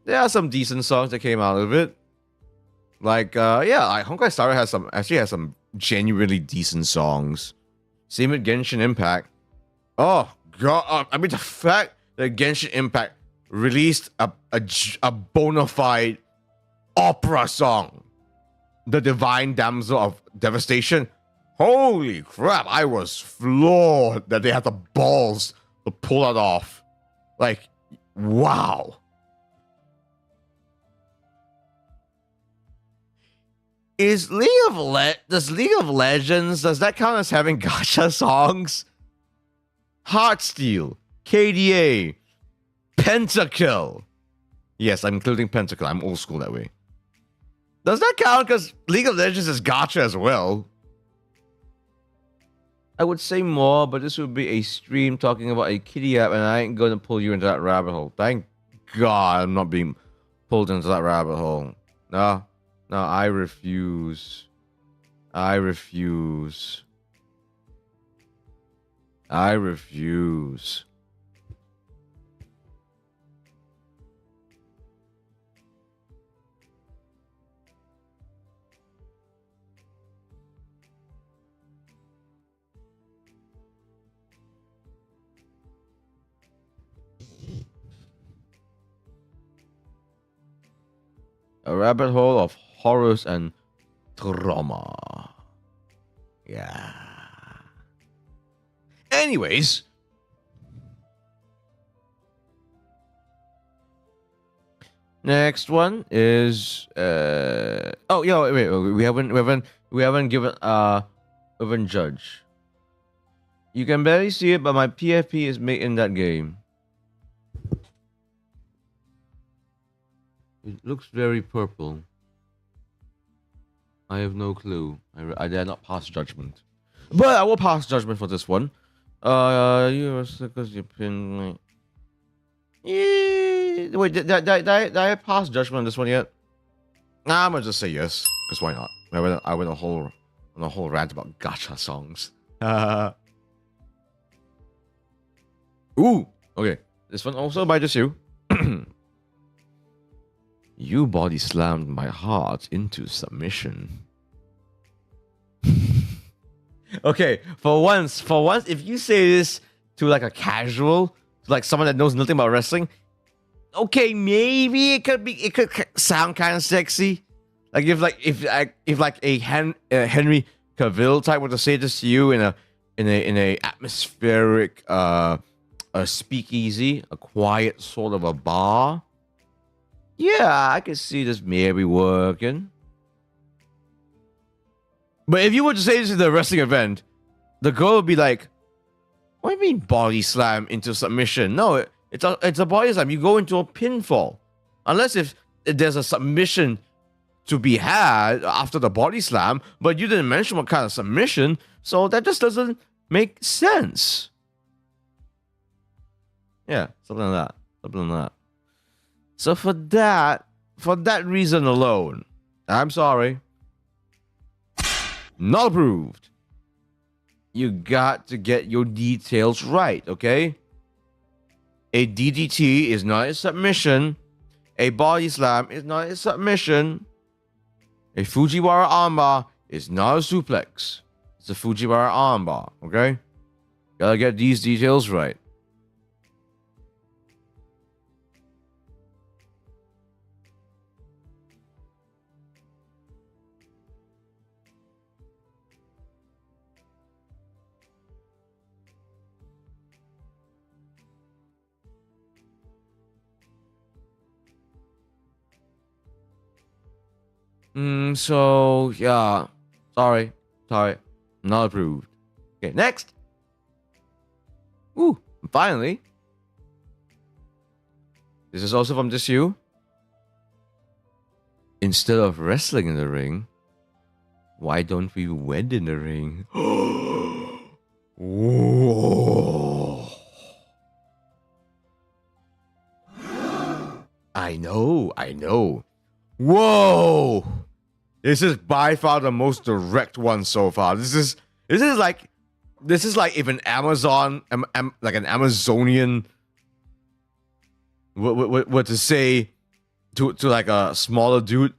Speaker 1: There are some decent songs that came out of it. Like, Honkai Star has some genuinely decent songs. Same with Genshin Impact. Oh god, I mean the fact that Genshin Impact released a bona fide opera song, The Divine Damsel of Devastation. Holy crap, I was floored that they had the balls to pull that off. Like, wow. Does League of Legends, does that count as having gacha songs? Heartsteel, KDA, Pentakill. Yes, I'm including Pentakill. I'm old school that way. Does that count? Because League of Legends is gacha as well. I would say more, but this would be a stream talking about a kitty app, and I ain't gonna pull you into that rabbit hole. Thank God I'm not being pulled into that rabbit hole. No, I refuse. I refuse. A rabbit hole of horrors and trauma. Yeah. Anyways. Next one is wait, we haven't given judge. You can barely see it, but my PFP is made in that game. It looks very purple. I have no clue. I dare not pass judgment. But I will pass judgment for this one. You are sick because you pinned me. Yeah. Wait, did I pass judgment on this one yet? Nah, I'm gonna just say yes. Because why not? I went a whole rant about gacha songs. Ooh, okay. This one also by just you. You body slammed my heart into submission. Okay, for once, if you say this to like a casual, like someone that knows nothing about wrestling, okay, maybe it could sound kind of sexy. Like if a Henry Cavill type were to say this to you in a atmospheric a speakeasy, a quiet sort of a bar. Yeah, I could see this maybe working. But if you were to say this in a wrestling event, the girl would be like, "What do you mean body slam into submission? No, it's a body slam. You go into a pinfall, unless if there's a submission to be had after the body slam. But you didn't mention what kind of submission, so that just doesn't make sense." Yeah, something like that. So for that reason alone, I'm sorry, not approved. You got to get your details right, okay? A DDT is not a submission. A body slam is not a submission. A Fujiwara armbar is not a suplex. It's a Fujiwara armbar, okay? Gotta get these details right. So yeah, sorry, not approved. Okay, next. Ooh, finally. This is also from Just You. Instead of wrestling in the ring, why don't we wed in the ring? Whoa. I know. Whoa! This is by far the most direct one so far. This is like if an Amazon, like an Amazonian, were to say to like a smaller dude,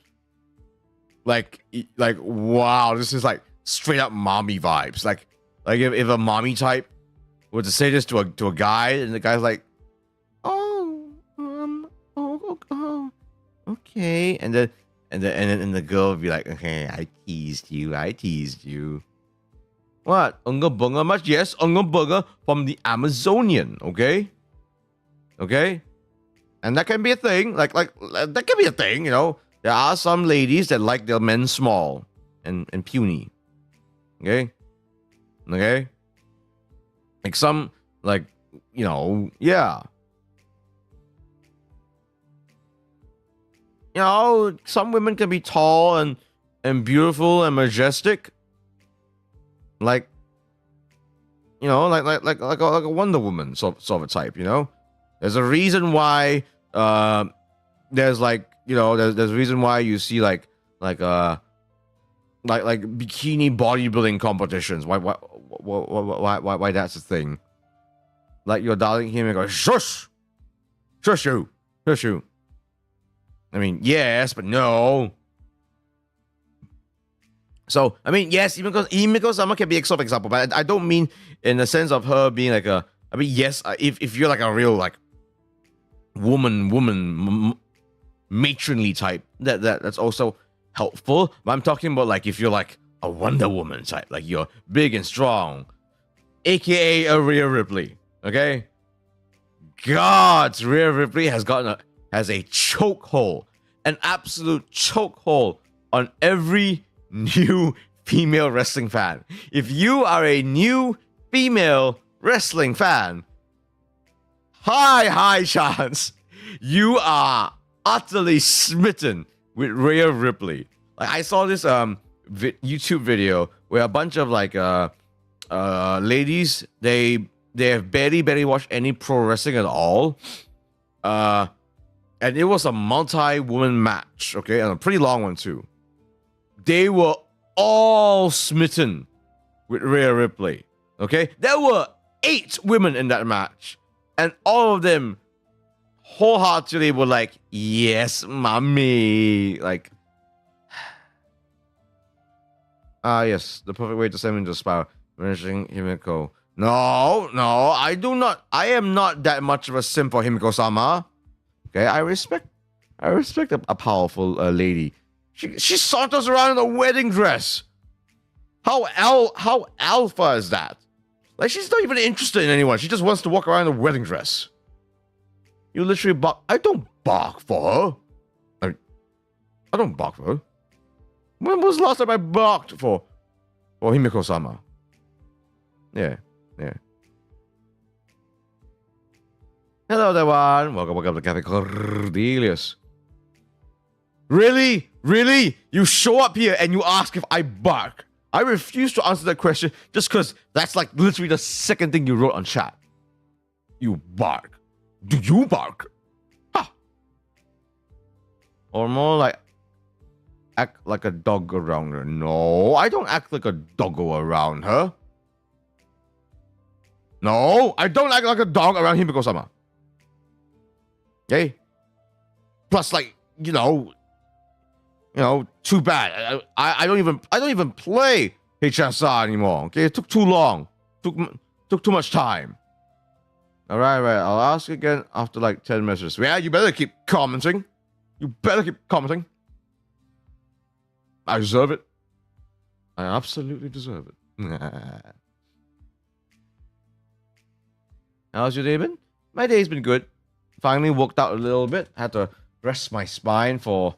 Speaker 1: like wow, this is like straight up mommy vibes. Like if a mommy type were to say this to a guy, and the guy's like, oh, okay, and then the girl would be like, okay, I teased you. What? Unga bunga much? Yes, unga bunga from the Amazonian, okay? And that can be a thing. Like that can be a thing, you know. There are some ladies that like their men small and puny. Okay? Like some, like, you know, yeah. You know, some women can be tall and beautiful and majestic. Like, you know, like a Wonder Woman sort of a type, you know? There's a reason why there's like, you know, there's a reason why you see like bikini bodybuilding competitions. Why that's a thing. Like your darling him and go, shush you. I mean, yes, but no. So, I mean, yes, even because someone can be a sort of example, but I don't mean in the sense of her being like a, I mean, yes, if you're like a real like woman matronly type, that's also helpful. But I'm talking about like if you're like a Wonder Woman type, like you're big and strong, aka a Rhea Ripley, okay? God, Rhea Ripley has a chokehold, an absolute chokehold on every new female wrestling fan. If you are a new female wrestling fan, high chance you are utterly smitten with Rhea Ripley. Like I saw this YouTube video where a bunch of like ladies, they have barely watched any pro wrestling at all, and it was a multi-woman match, okay, and a pretty long one too. They were all smitten with Rhea Ripley, okay? There were 8 women in that match, and all of them wholeheartedly were like, yes, mommy. Like, yes, the perfect way to send him into a spiral. Mentioning Himiko. No, I do not. I am not that much of a simp for Himiko-sama. Okay, I respect a powerful lady. She saunters around in a wedding dress. How alpha is that? Like, she's not even interested in anyone. She just wants to walk around in a wedding dress. You literally bark. I don't bark for her. I don't bark for her. When was the last time I barked for Himiko-sama? Yeah. Hello, everyone. Welcome to Cafe Cornelius. Really? You show up here and you ask if I bark. I refuse to answer that question just because that's like literally the second thing you wrote on chat. You bark. Do you bark? Huh. Or more like act like a dog around her. No, I don't act like a doggo around her. No, I don't act like a dog around Himiko-sama. Okay? Plus, like, you know, too bad. I don't even play HSR anymore. Okay, it took too long. Took too much time. All right. I'll ask again after like 10 messages. Yeah, you better keep commenting. I deserve it. I absolutely deserve it. How's your day been? My day's been good. Finally worked out a little bit. Had to rest my spine for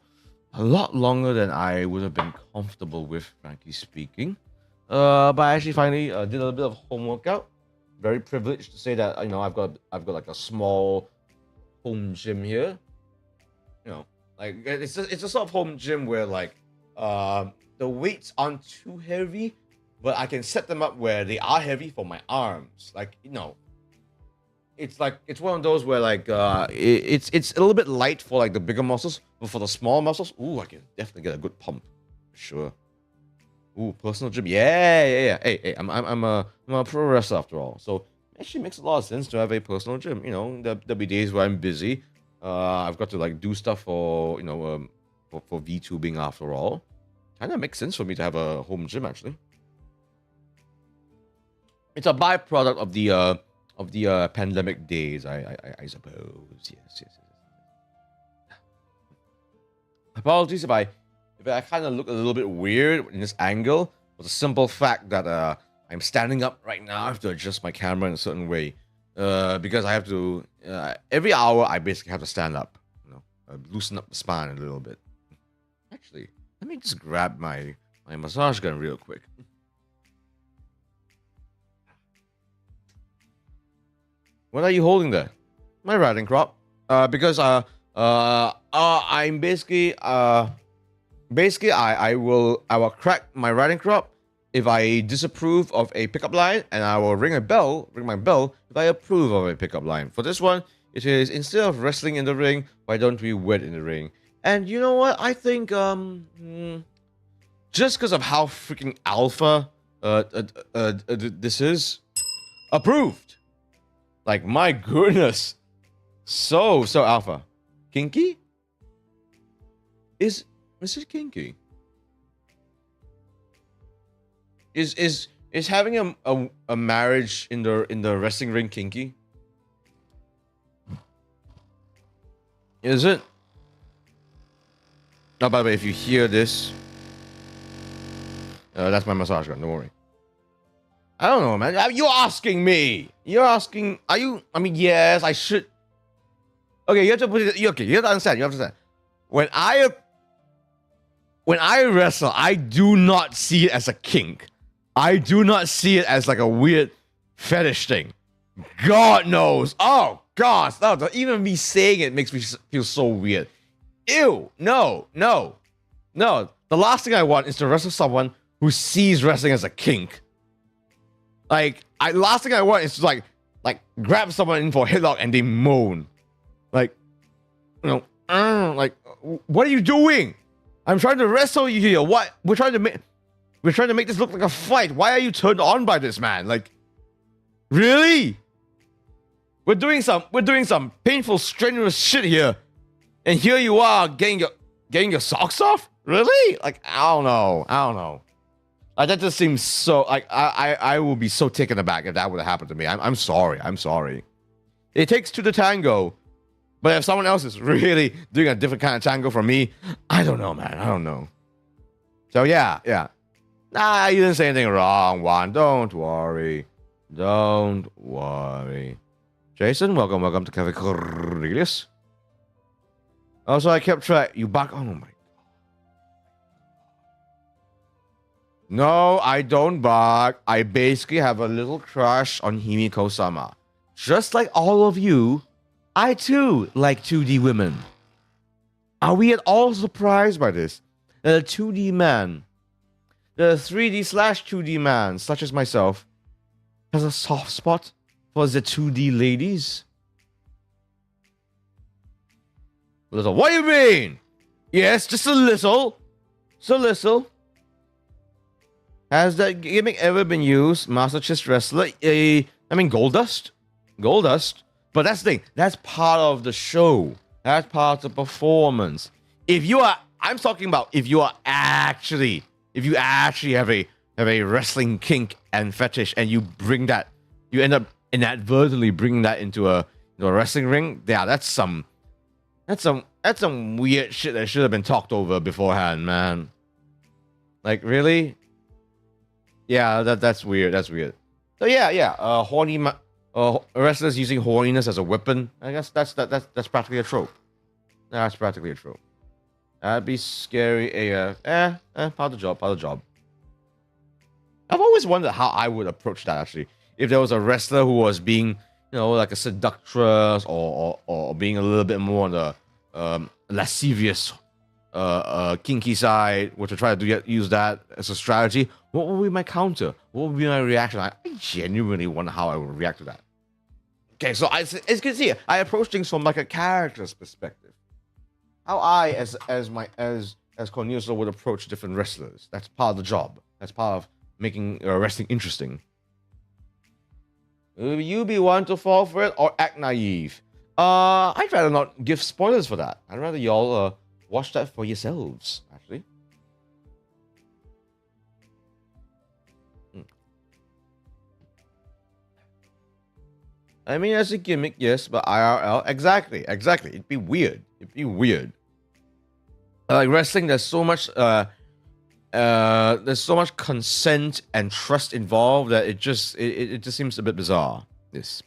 Speaker 1: a lot longer than I would have been comfortable with, frankly speaking. But I actually finally did a bit of home workout. Very privileged to say that, you know, I've got like a small home gym here. You know, like it's a sort of home gym where like the weights aren't too heavy, but I can set them up where they are heavy for my arms. Like, you know, it's one of those where like it's a little bit light for like the bigger muscles, but for the small muscles, ooh, I can definitely get a good pump, for sure. Ooh, personal gym, yeah. Hey, I'm a pro wrestler after all, so it actually makes a lot of sense to have a personal gym. You know, there'll be days where I'm busy. I've got to like do stuff for, you know, for VTubing after all. Kind of makes sense for me to have a home gym actually. It's a byproduct of the pandemic days, I suppose. Yes. Apologies if I kind of look a little bit weird in this angle, but the simple fact that I'm standing up right now. I have to adjust my camera in a certain way because I have to every hour I basically have to stand up, you know, loosen up the spine a little bit. Actually, let me just grab my massage gun real quick. What are you holding there? My riding crop. Because I'm basically I will crack my riding crop if I disapprove of a pickup line, and I will ring my bell if I approve of a pickup line. For this one, it is instead of wrestling in the ring, why don't we wed in the ring? And you know what? I think just because of how freaking alpha this is, approved. Like, my goodness, so alpha. Kinky? Is it kinky? Is having a marriage in the wrestling ring kinky? Is it? Oh, by the way, if you hear this, that's my massage gun. Don't worry. I don't know, man. You're asking me. You're asking. Are you? I mean, yes, I should. Okay, you have to put it. Okay, you have to understand. You have to understand. When I wrestle, I do not see it as a kink. I do not see it as like a weird fetish thing. God knows. Oh gosh, no, even me saying it makes me feel so weird. Ew. No. The last thing I want is to wrestle someone who sees wrestling as a kink. Like, last thing I want is to like grab someone in for a headlock and they moan. Like, you know, like, what are you doing? I'm trying to wrestle you here. What? We're trying to make this look like a fight. Why are you turned on by this, man? Like, really? We're doing some painful, strenuous shit here, and here you are getting your socks off. Really? Like, I don't know. Like, that just seems so. Like, I will be so taken aback if that would have happened to me. I'm sorry. It takes two to tango. But if someone else is really doing a different kind of tango from me, I don't know, man. I don't know. So yeah. Nah, you didn't say anything wrong, Juan. Don't worry. Don't worry. Jason, welcome to Cafe Cornelius. Also, I kept track. You back? Oh my God. No, I don't bark. I basically have a little crush on Himiko-sama. Just like all of you, I too like 2D women. Are we at all surprised by this? That a 2D man, the 3D/2D man, such as myself, has a soft spot for the 2D ladies? Little. What do you mean? Yes, just a little. Just a little. Has that gimmick ever been used? Master Chess Wrestler? Goldust? Goldust? But that's the thing. That's part of the show. That's part of the performance. I'm talking about if you actually have a wrestling kink and fetish, and you end up inadvertently bringing that into a wrestling ring. Yeah, that's some weird shit that should have been talked over beforehand, man. Like, really? Yeah, that's weird. That's weird. So yeah. Horny wrestlers using horniness as a weapon. I guess that's practically a trope. That's practically a trope. That'd be scary AF. Part of the job. I've always wondered how I would approach that, actually. If there was a wrestler who was being, like a seductress or being a little bit more on the lascivious, kinky side, which I try to use that as a strategy, what would be my counter? What would be my reaction? I genuinely wonder how I would react to that. Okay, so as you can see, I approach things from like a character's perspective. How I, as Cornelius, would approach different wrestlers. That's part of the job. That's part of making wrestling interesting. Will you be one to fall for it or act naive? I'd rather not give spoilers for that. I'd rather y'all watch that for yourselves, actually. I mean, as a gimmick, yes, but IRL, exactly. It'd be weird. Like wrestling, there's so much consent and trust involved that it just seems a bit bizarre. This.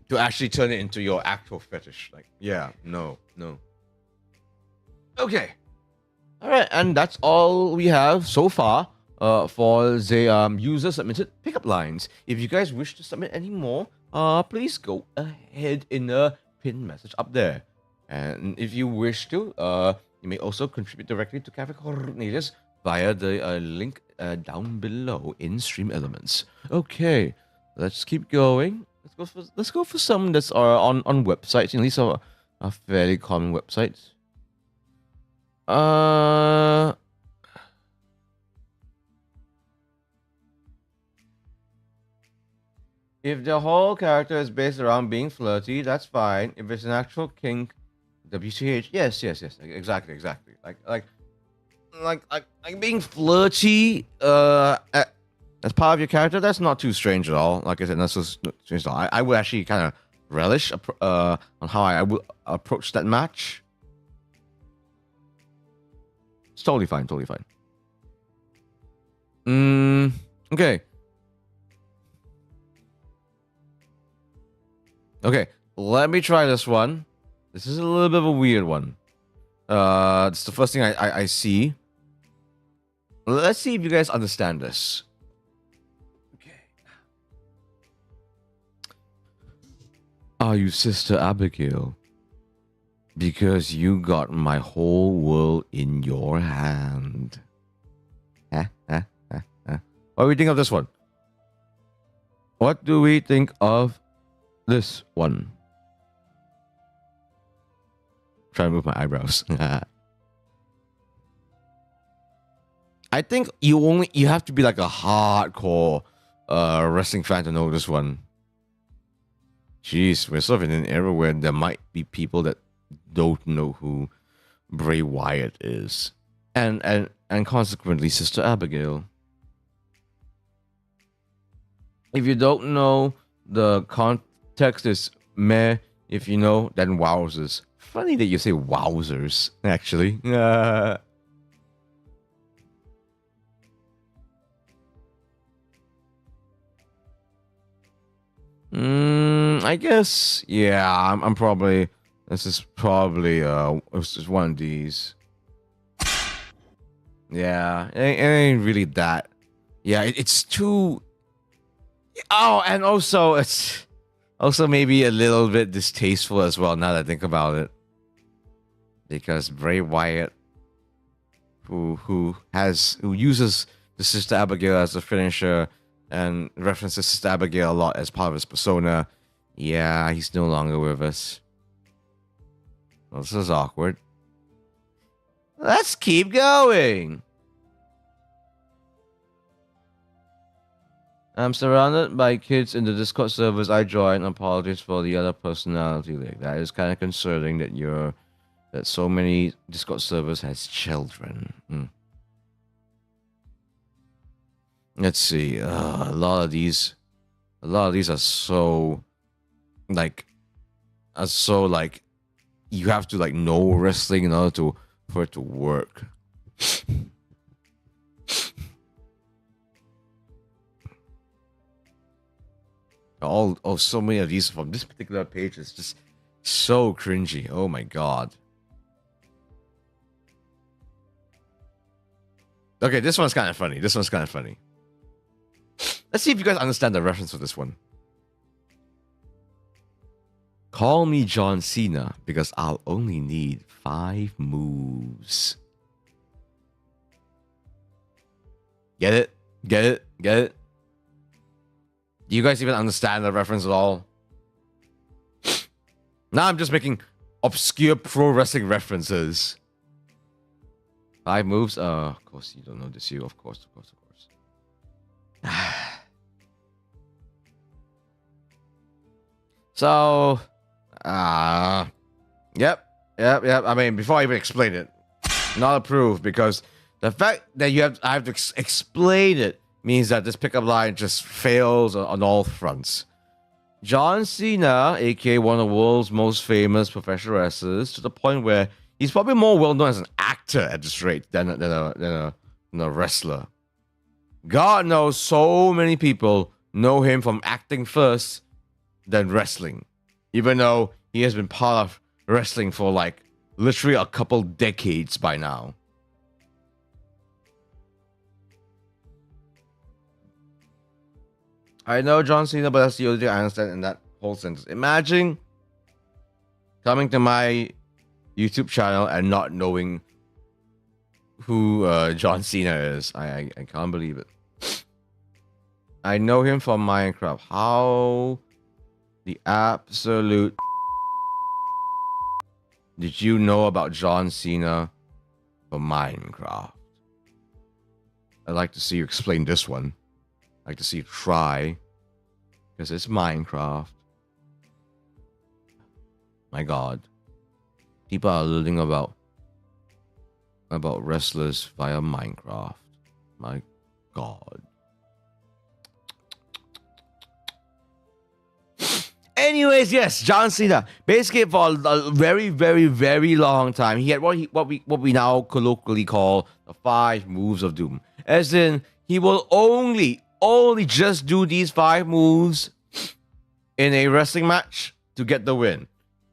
Speaker 1: To actually turn it into your actual fetish. Like, yeah, no. Okay. All right, and that's all we have so far for the user-submitted pickup lines. If you guys wish to submit any more, please go ahead in the pin message up there. And if you wish to, you may also contribute directly to Cafe Cornelius via the link down below in Stream Elements. Okay, let's keep going. Let's go for some that's on websites. At least are fairly common websites. If the whole character is based around being flirty, that's fine. If it's an actual kink, WCH, yes, exactly. Like being flirty, as part of your character, that's not too strange at all. Like I said, that's just not strange at all. I would actually kind of relish on how I would approach that match. It's totally fine. Okay, let me try this one. This is a little bit of a weird one. It's the first thing I see. Let's see if you guys understand this. Okay. Are you Sister Abigail? Because you got my whole world in your hand. What do we think of this one? What do we think of this one? Try to move my eyebrows. I think you have to be like a hardcore wrestling fan to know this one. Jeez, we're sort of in an era where there might be people that don't know who Bray Wyatt is, and consequently Sister Abigail. If you don't know, the context is meh. If you know, then wowzers. Funny that you say wowzers, actually. I guess, yeah, I'm probably, this is probably, it's just one of these. Yeah, it ain't really that. Yeah, it's too. Oh, and also it's also maybe a little bit distasteful as well. Now that I think about it, because Bray Wyatt, who uses the Sister Abigail as a finisher and references Sister Abigail a lot as part of his persona. Yeah, he's no longer with us. Well, this is awkward. Let's keep going. I'm surrounded by kids in the Discord servers I join. Apologies for the other personality leak. That is kind of concerning that so many Discord servers has children. Let's see. A lot of these are so like you have to like know wrestling in order for it to work. So many of these from this particular page is just so cringy. Oh my god. Okay, this one's kind of funny. Let's see if you guys understand the reference for this one. Call me John Cena because I'll only need 5 moves. Get it? Do you guys even understand the reference at all? Now I'm just making obscure pro wrestling references. 5 moves? Of course you don't know this, you. Of course. So, yep. I mean, before I even explain it, not approved, because the fact that I have to explain it means that this pickup line just fails on all fronts. John Cena, aka one of the world's most famous professional wrestlers, to the point where he's probably more well known as an actor at this rate than a wrestler. God knows so many people know him from acting first than wrestling, even though he has been part of wrestling for like literally a couple decades by now. I know John Cena, but that's the only thing I understand in that whole sentence. Imagine coming to my YouTube channel and not knowing who John Cena is. I can't believe it. I know him from Minecraft. How the absolute did you know about John Cena from Minecraft? I'd like to see you explain this one. I'd like to see you try, because it's Minecraft. My god. People are learning about wrestlers via Minecraft. My god. Anyways, yes, John Cena. Basically, for a very, very, very long time, he had what we now colloquially call the 5 moves of doom. As in, he will only just do these 5 moves in a wrestling match to get the win.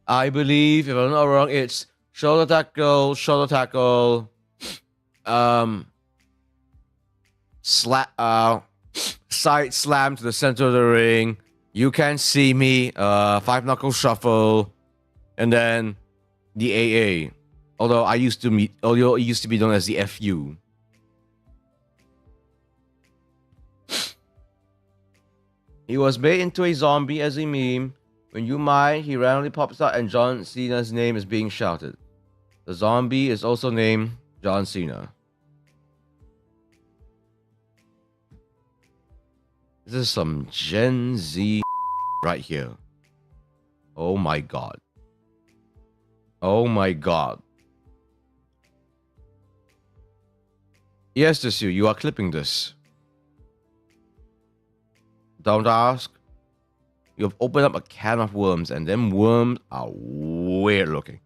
Speaker 1: I believe, if I'm not wrong, it's shoulder tackle, side slam to the center of the ring. You Can't See Me, 5 knuckle shuffle, and then the AA. Although it used to be known as the FU. He was made into a zombie as a meme. When you mine, he randomly pops out and John Cena's name is being shouted. The zombie is also named John Cena. This is some Gen Z right here. Oh my god. Yes, this you are clipping this. Don't ask. You've opened up a can of worms, and them worms are weird looking.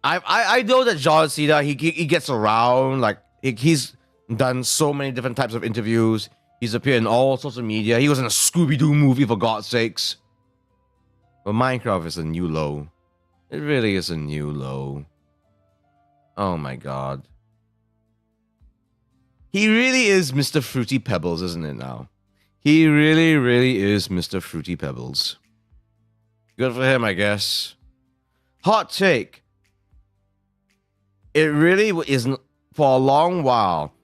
Speaker 1: I know that John Cena, he gets around, like he's done so many different types of interviews. He's appeared in all sorts of media. He was in a Scooby-Doo movie, for God's sakes. But Minecraft is a new low. It really is a new low. Oh my god. He really is Mr. Fruity Pebbles, isn't it now? He really, really is Mr. Fruity Pebbles. Good for him, I guess. Hot take. It really isn't, for a long while,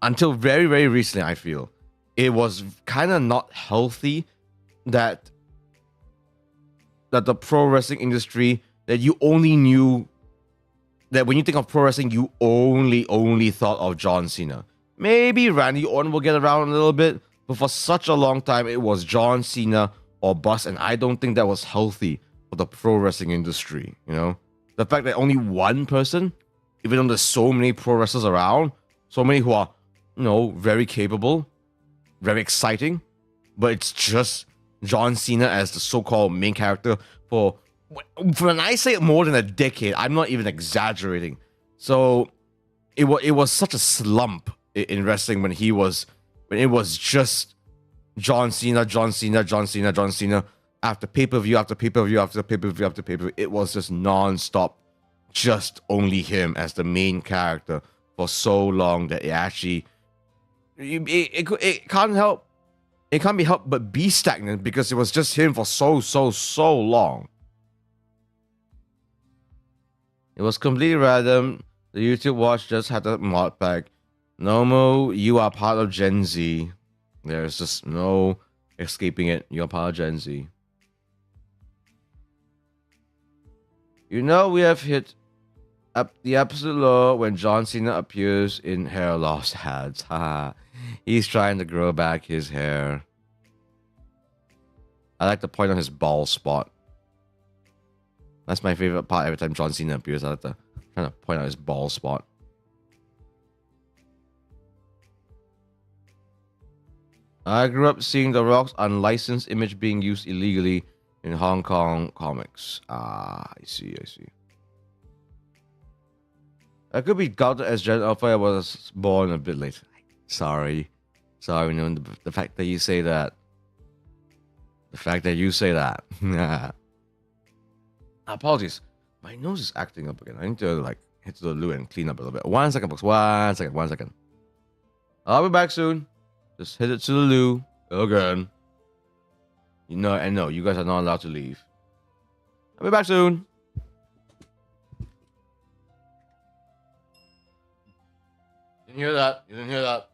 Speaker 1: until very, very recently, I feel, it was kind of not healthy that the pro wrestling industry, that you only knew, that when you think of pro wrestling, you only thought of John Cena. Maybe Randy Orton will get around a little bit, but for such a long time, it was John Cena or bust, and I don't think that was healthy for the pro wrestling industry, you know? The fact that only one person, even though there's so many pro wrestlers around, so many who are, you know, very capable, very exciting, but it's just John Cena as the so-called main character for when I say more than a decade, I'm not even exaggerating. So it was such a slump in wrestling when it was just John Cena after pay-per-view after pay-per-view after pay-per-view after pay-per-view. It was just non-stop, just only him as the main character for so long that it actually it can't help. It can't be helped but be stagnant because it was just him for so long. It was completely random. The YouTube watch just had a mod pack. Nomo, you are part of Gen Z. There's just no escaping it. You're part of Gen Z. You know we have hit up the absolute low when John Cena appears in hair loss ads. Haha. He's trying to grow back his hair. I like to point out his bald spot. That's my favorite part every time John Cena appears. I like to try to point out his bald spot. I grew up seeing The Rock's unlicensed image being used illegally in Hong Kong comics. Ah, I see. I could be counted as Gen Alpha. I was born a bit late. Sorry, no, the fact that you say that. Apologies. My nose is acting up again. I need to like head to the loo and clean up a little bit. 1 second, folks. 1 second. I'll be back soon. Just headed to the loo again. You know, I know you guys are not allowed to leave. I'll be back soon. You didn't hear that.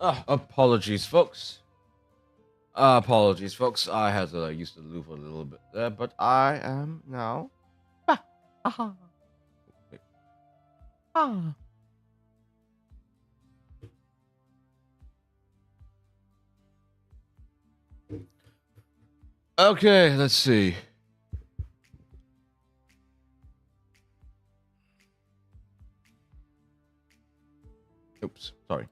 Speaker 1: Apologies, folks. Apologies, folks. I had to use the loo for a little bit there, but I am now. Ah. Ah. Okay, let's see. Oops, sorry.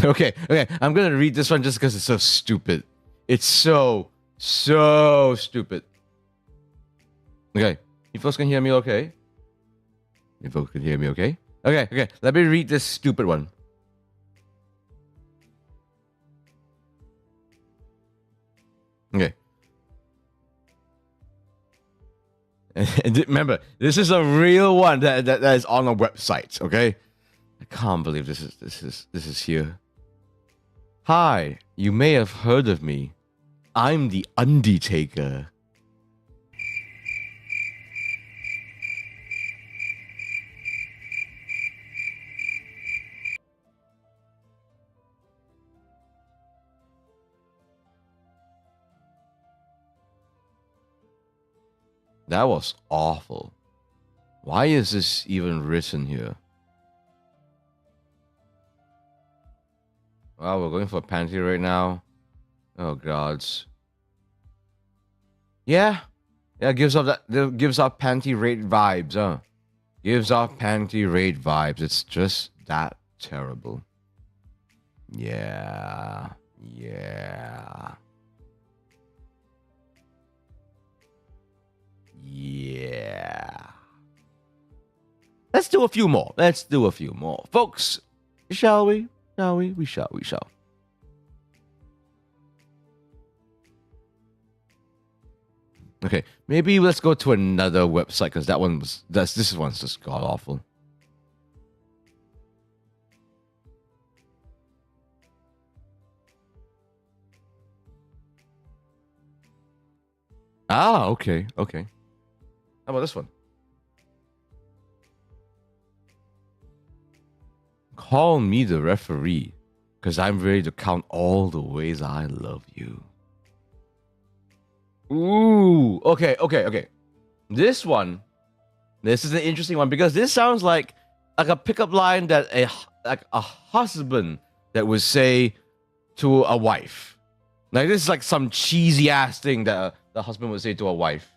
Speaker 1: Okay, I'm gonna read this one just because it's so stupid. It's so stupid. Okay, you folks can hear me okay? You folks can hear me okay? Okay, let me read this stupid one. Okay. And remember, this is a real one that is on a website, okay? I can't believe this is here. Hi, you may have heard of me. I'm the Undertaker. That was awful. Why is this even written here? Well, we're going for panty right now. Oh gods. Yeah, gives off panty raid vibes, huh? Gives off panty raid vibes. It's just that terrible. Yeah. Let's do a few more. Folks, shall we? We shall. Okay, maybe let's go to another website because this one's just god awful. Ah, okay. How about this one? Call me the referee, because I'm ready to count all the ways I love you. Ooh, okay. This is an interesting one because this sounds like a pickup line that a husband that would say to a wife. Like this is like some cheesy ass thing that the husband would say to a wife.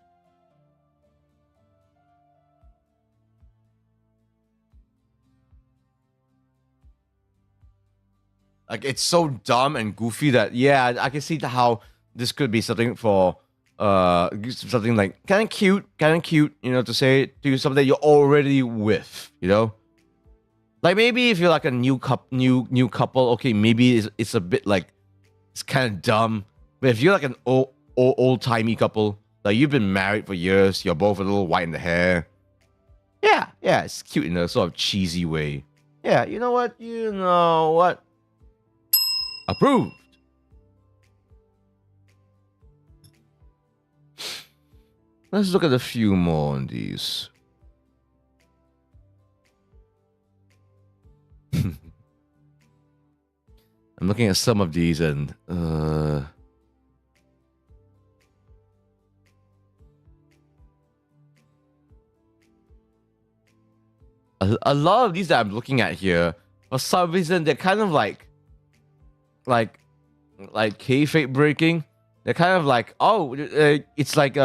Speaker 1: Like it's so dumb and goofy that I can see how this could be something for something like kind of cute, to say to something that you're already with, Like maybe if you're like a new couple, okay, maybe it's a bit like it's kind of dumb. But if you're like an old timey couple, like you've been married for years, you're both a little white in the hair. Yeah, it's cute in a sort of cheesy way. Yeah, you know what? Approved. Let's look at a few more on these. I'm looking at some of these and a lot of these that I'm looking at here, for some reason, they're kind of like kayfabe breaking. They're kind of like, it's like it's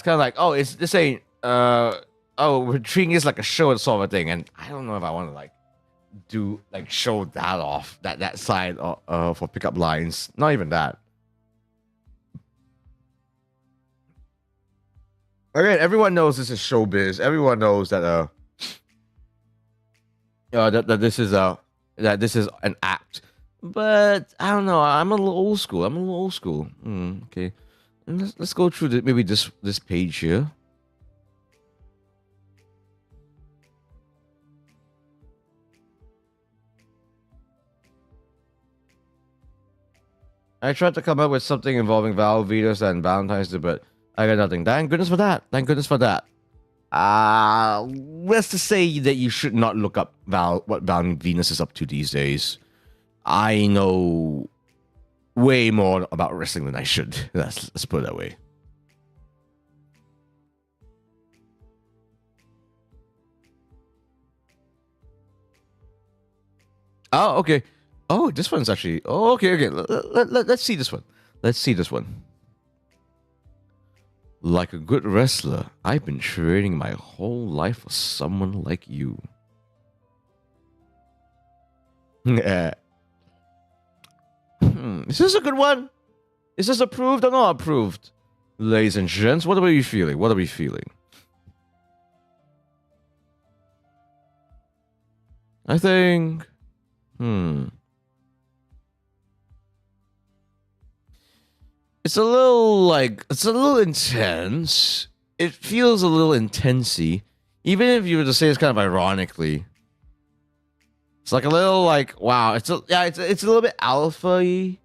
Speaker 1: kind of like, it's this ain't we're treating this like a show sort of thing, and I don't know if I want to show that off that side for pickup lines. Not even that. Again, everyone knows this is showbiz. Everyone knows that that this is an act. But I don't know. I'm a little old school. Okay, and let's go through maybe this page here. I tried to come up with something involving Valvitas and Valentine's Day, but I got nothing. Thank goodness for that. Thank goodness for that. Let's just say that you should not look up what Val Venus is up to these days. I know way more about wrestling than I should. Let's put it that way. Oh, okay. Oh, this one's actually. Oh, okay. Let's see this one. Let's see this one. Like a good wrestler, I've been training my whole life for someone like you. Yeah. Is this a good one? Is this approved or not approved? Ladies and gents, what are we feeling? What are we feeling? I think... It's a little intense. It feels a little intensey. Even if you were to say it's kind of ironically. It's like a little like, wow, it's a little bit alpha-y.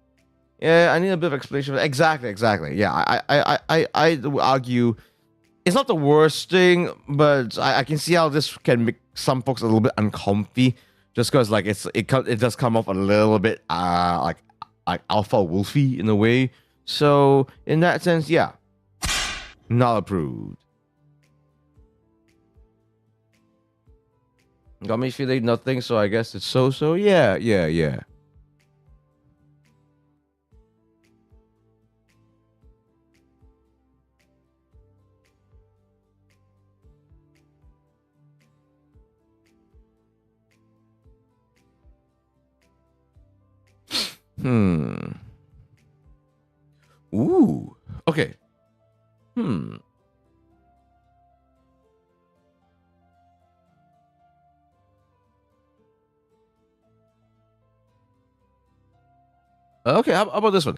Speaker 1: Yeah, I need a bit of explanation. Exactly. Yeah, I would argue it's not the worst thing, but I can see how this can make some folks a little bit uncomfy, just because like it does come off a little bit like alpha wolfy in a way. So in that sense, yeah, not approved. Got me feeling nothing, so I guess it's so. Yeah. Ooh. Okay. Okay, how about this one?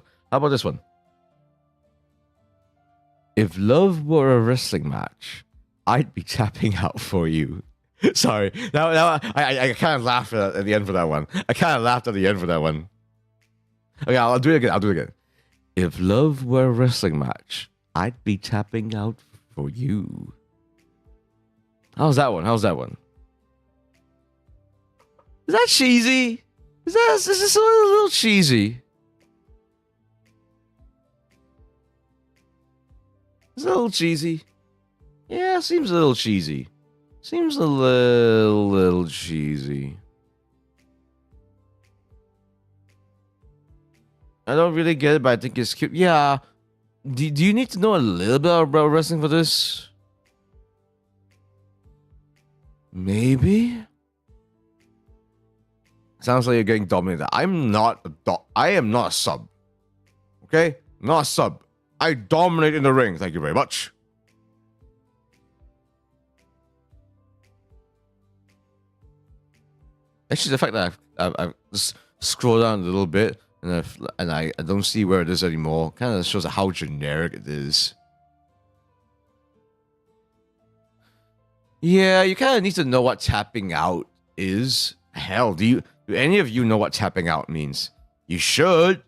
Speaker 1: If love were a wrestling match, I'd be tapping out for you. Sorry, I kind of laughed at the end for that one. Okay, I'll do it again. If love were a wrestling match, I'd be tapping out for you. How's that one? Is that cheesy? Is this a little cheesy? Is it a little cheesy? Yeah, seems a little cheesy. Seems a little cheesy. I don't really get it, but I think it's cute. Yeah. Do you need to know a little bit about wrestling for this? Maybe? Sounds like you're getting dominated. I am not a sub. Okay? Not a sub. I dominate in the ring. Thank you very much. Actually, the fact that I've just scrolled down a little bit and I don't see where it is anymore kind of shows how generic it is. Yeah, you kind of need to know what tapping out is. Hell, do any of you know what tapping out means? You should,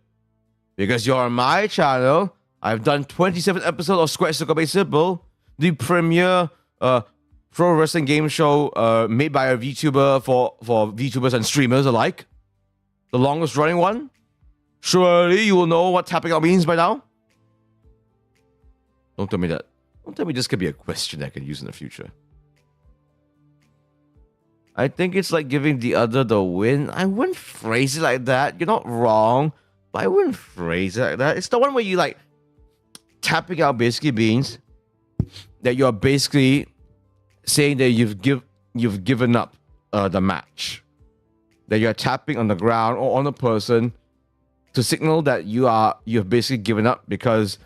Speaker 1: because you're on my channel. I've done 27 episodes of Square Circle Base Simple, the premier pro wrestling game show made by a VTuber for VTubers and streamers alike. The longest running one. Surely you will know what tapping out means by now. Don't tell me that. Don't tell me this could be a question I can use in the future. I think it's like giving the other the win. I wouldn't phrase it like that. You're not wrong, but I wouldn't phrase it like that. It's the one where you like tapping out basically means that you're basically saying that you've given up the match. That you're tapping on the ground or on a person to signal that you've basically given up because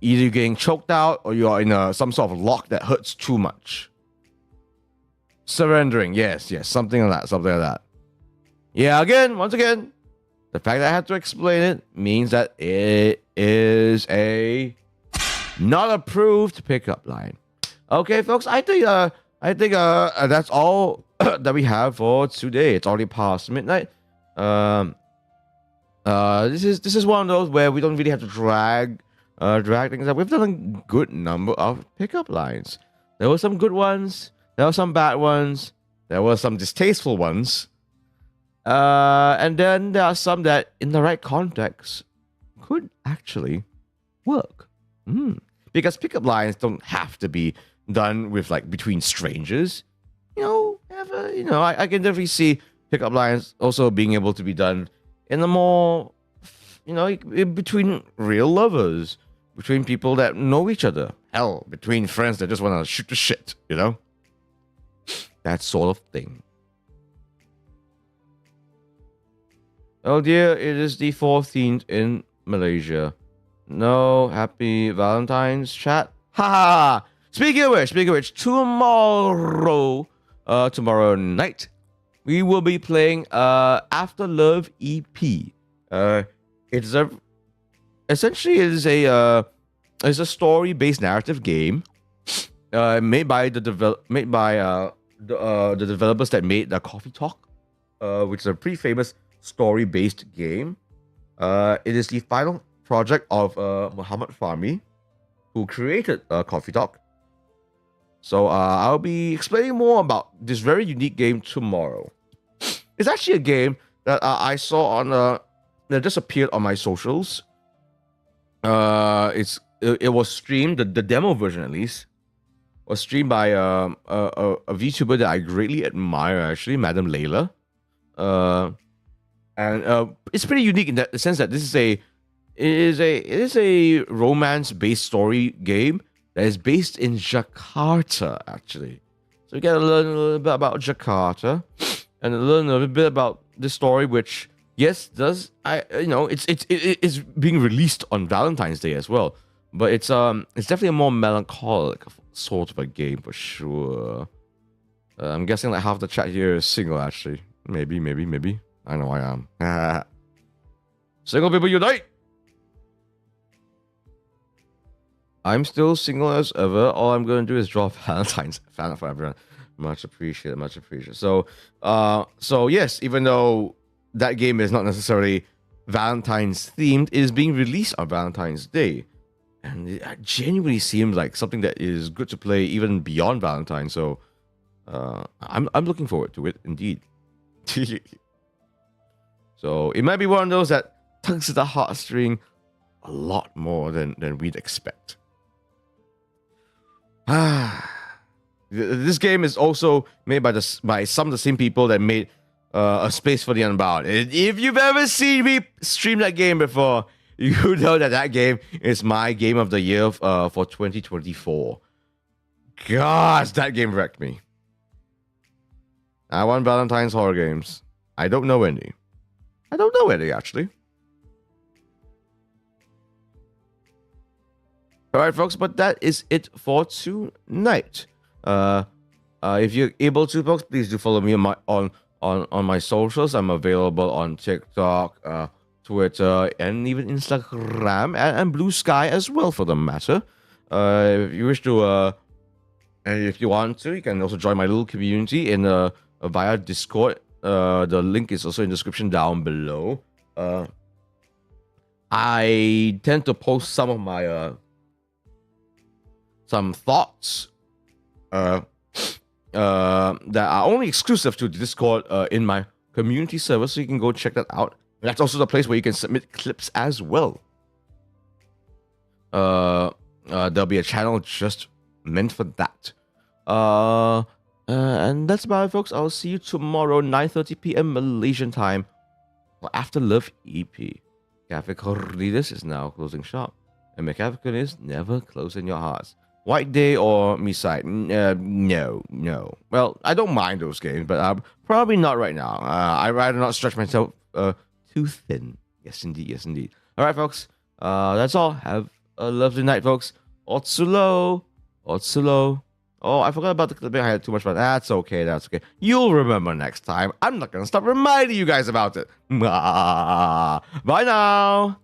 Speaker 1: either you're getting choked out or you're in some sort of lock that hurts too much. Surrendering, yes, something like that. Yeah, once again, the fact that I had to explain it means that it is a not approved pickup line. Okay, folks, I think that's all that we have for today. It's already past midnight. This is one of those where we don't really have to drag drag things out. We've done a good number of pickup lines. There were some good ones. There were some bad ones. There were some distasteful ones. And then there are some that, in the right context, could actually work. Because pickup lines don't have to be done with like between strangers. I can definitely see pickup lines also being able to be done in a more, between real lovers, between people that know each other. Hell, between friends that just want to shoot the shit, that sort of thing. Oh dear, it is the 14th in Malaysia. No happy Valentine's chat. Ha! Speaking of which, tomorrow night, we will be playing After Love EP. It's a story-based narrative game made by the developers that made the Coffee Talk, which is a pretty famous story-based game. It is the final project of Muhammad Fahmi, who created Coffee Talk. So I'll be explaining more about this very unique game tomorrow. It's actually a game that I saw on that just appeared on my socials. It was streamed, the demo version at least, was streamed by a VTuber that I greatly admire, actually, Madam Layla. And it's pretty unique in the sense that it is a romance-based story game that is based in Jakarta, actually. So you get to learn a little bit about Jakarta and learn a little bit about the story, which it's being released on Valentine's Day as well. But it's definitely a more melancholic sort of a game for sure. I'm guessing like half the chat here is single, actually. Maybe. I know I am. Single people unite! I'm still single as ever. All I'm going to do is draw Valentine's fan for everyone. Much appreciated. So yes, even though that game is not necessarily Valentine's themed, it is being released on Valentine's Day. And it genuinely seems like something that is good to play even beyond Valentine's. So I'm looking forward to it indeed. So it might be one of those that tugs at the heartstring a lot more than we'd expect. This game is also made by some of the same people that made A Space for the Unbound. If you've ever seen me stream that game before, you know that game is my game of the year for 2024. Gosh, that game wrecked me. I want Valentine's horror games. I don't know any, actually. All right, folks, but that is it for tonight. If you're able to, folks, please do follow me on my socials. I'm available on TikTok, Twitter, and even Instagram, and Blue Sky as well, for the matter. If you wish to, and if you want to, you can also join my little community via Discord. The link is also in the description down below. I tend to post some of my some thoughts that are only exclusive to Discord in my community server, so you can go check that out. That's also the place where you can submit clips as well. There'll be a channel just meant for that. And that's about it, folks. I'll see you tomorrow, 9:30 p.m. Malaysian time, for After Love EP. Cafe Cornelius is now closing shop, and McAfrican is never closing your hearts. White Day or Me Side? No. Well, I don't mind those games, but probably not right now. I'd rather not stretch myself too thin. Yes, indeed. All right, folks. That's all. Have a lovely night, folks. Otsulo. Oh, I forgot about the clipping. I had too much fun. That's okay. You'll remember next time. I'm not going to stop reminding you guys about it. Bye now.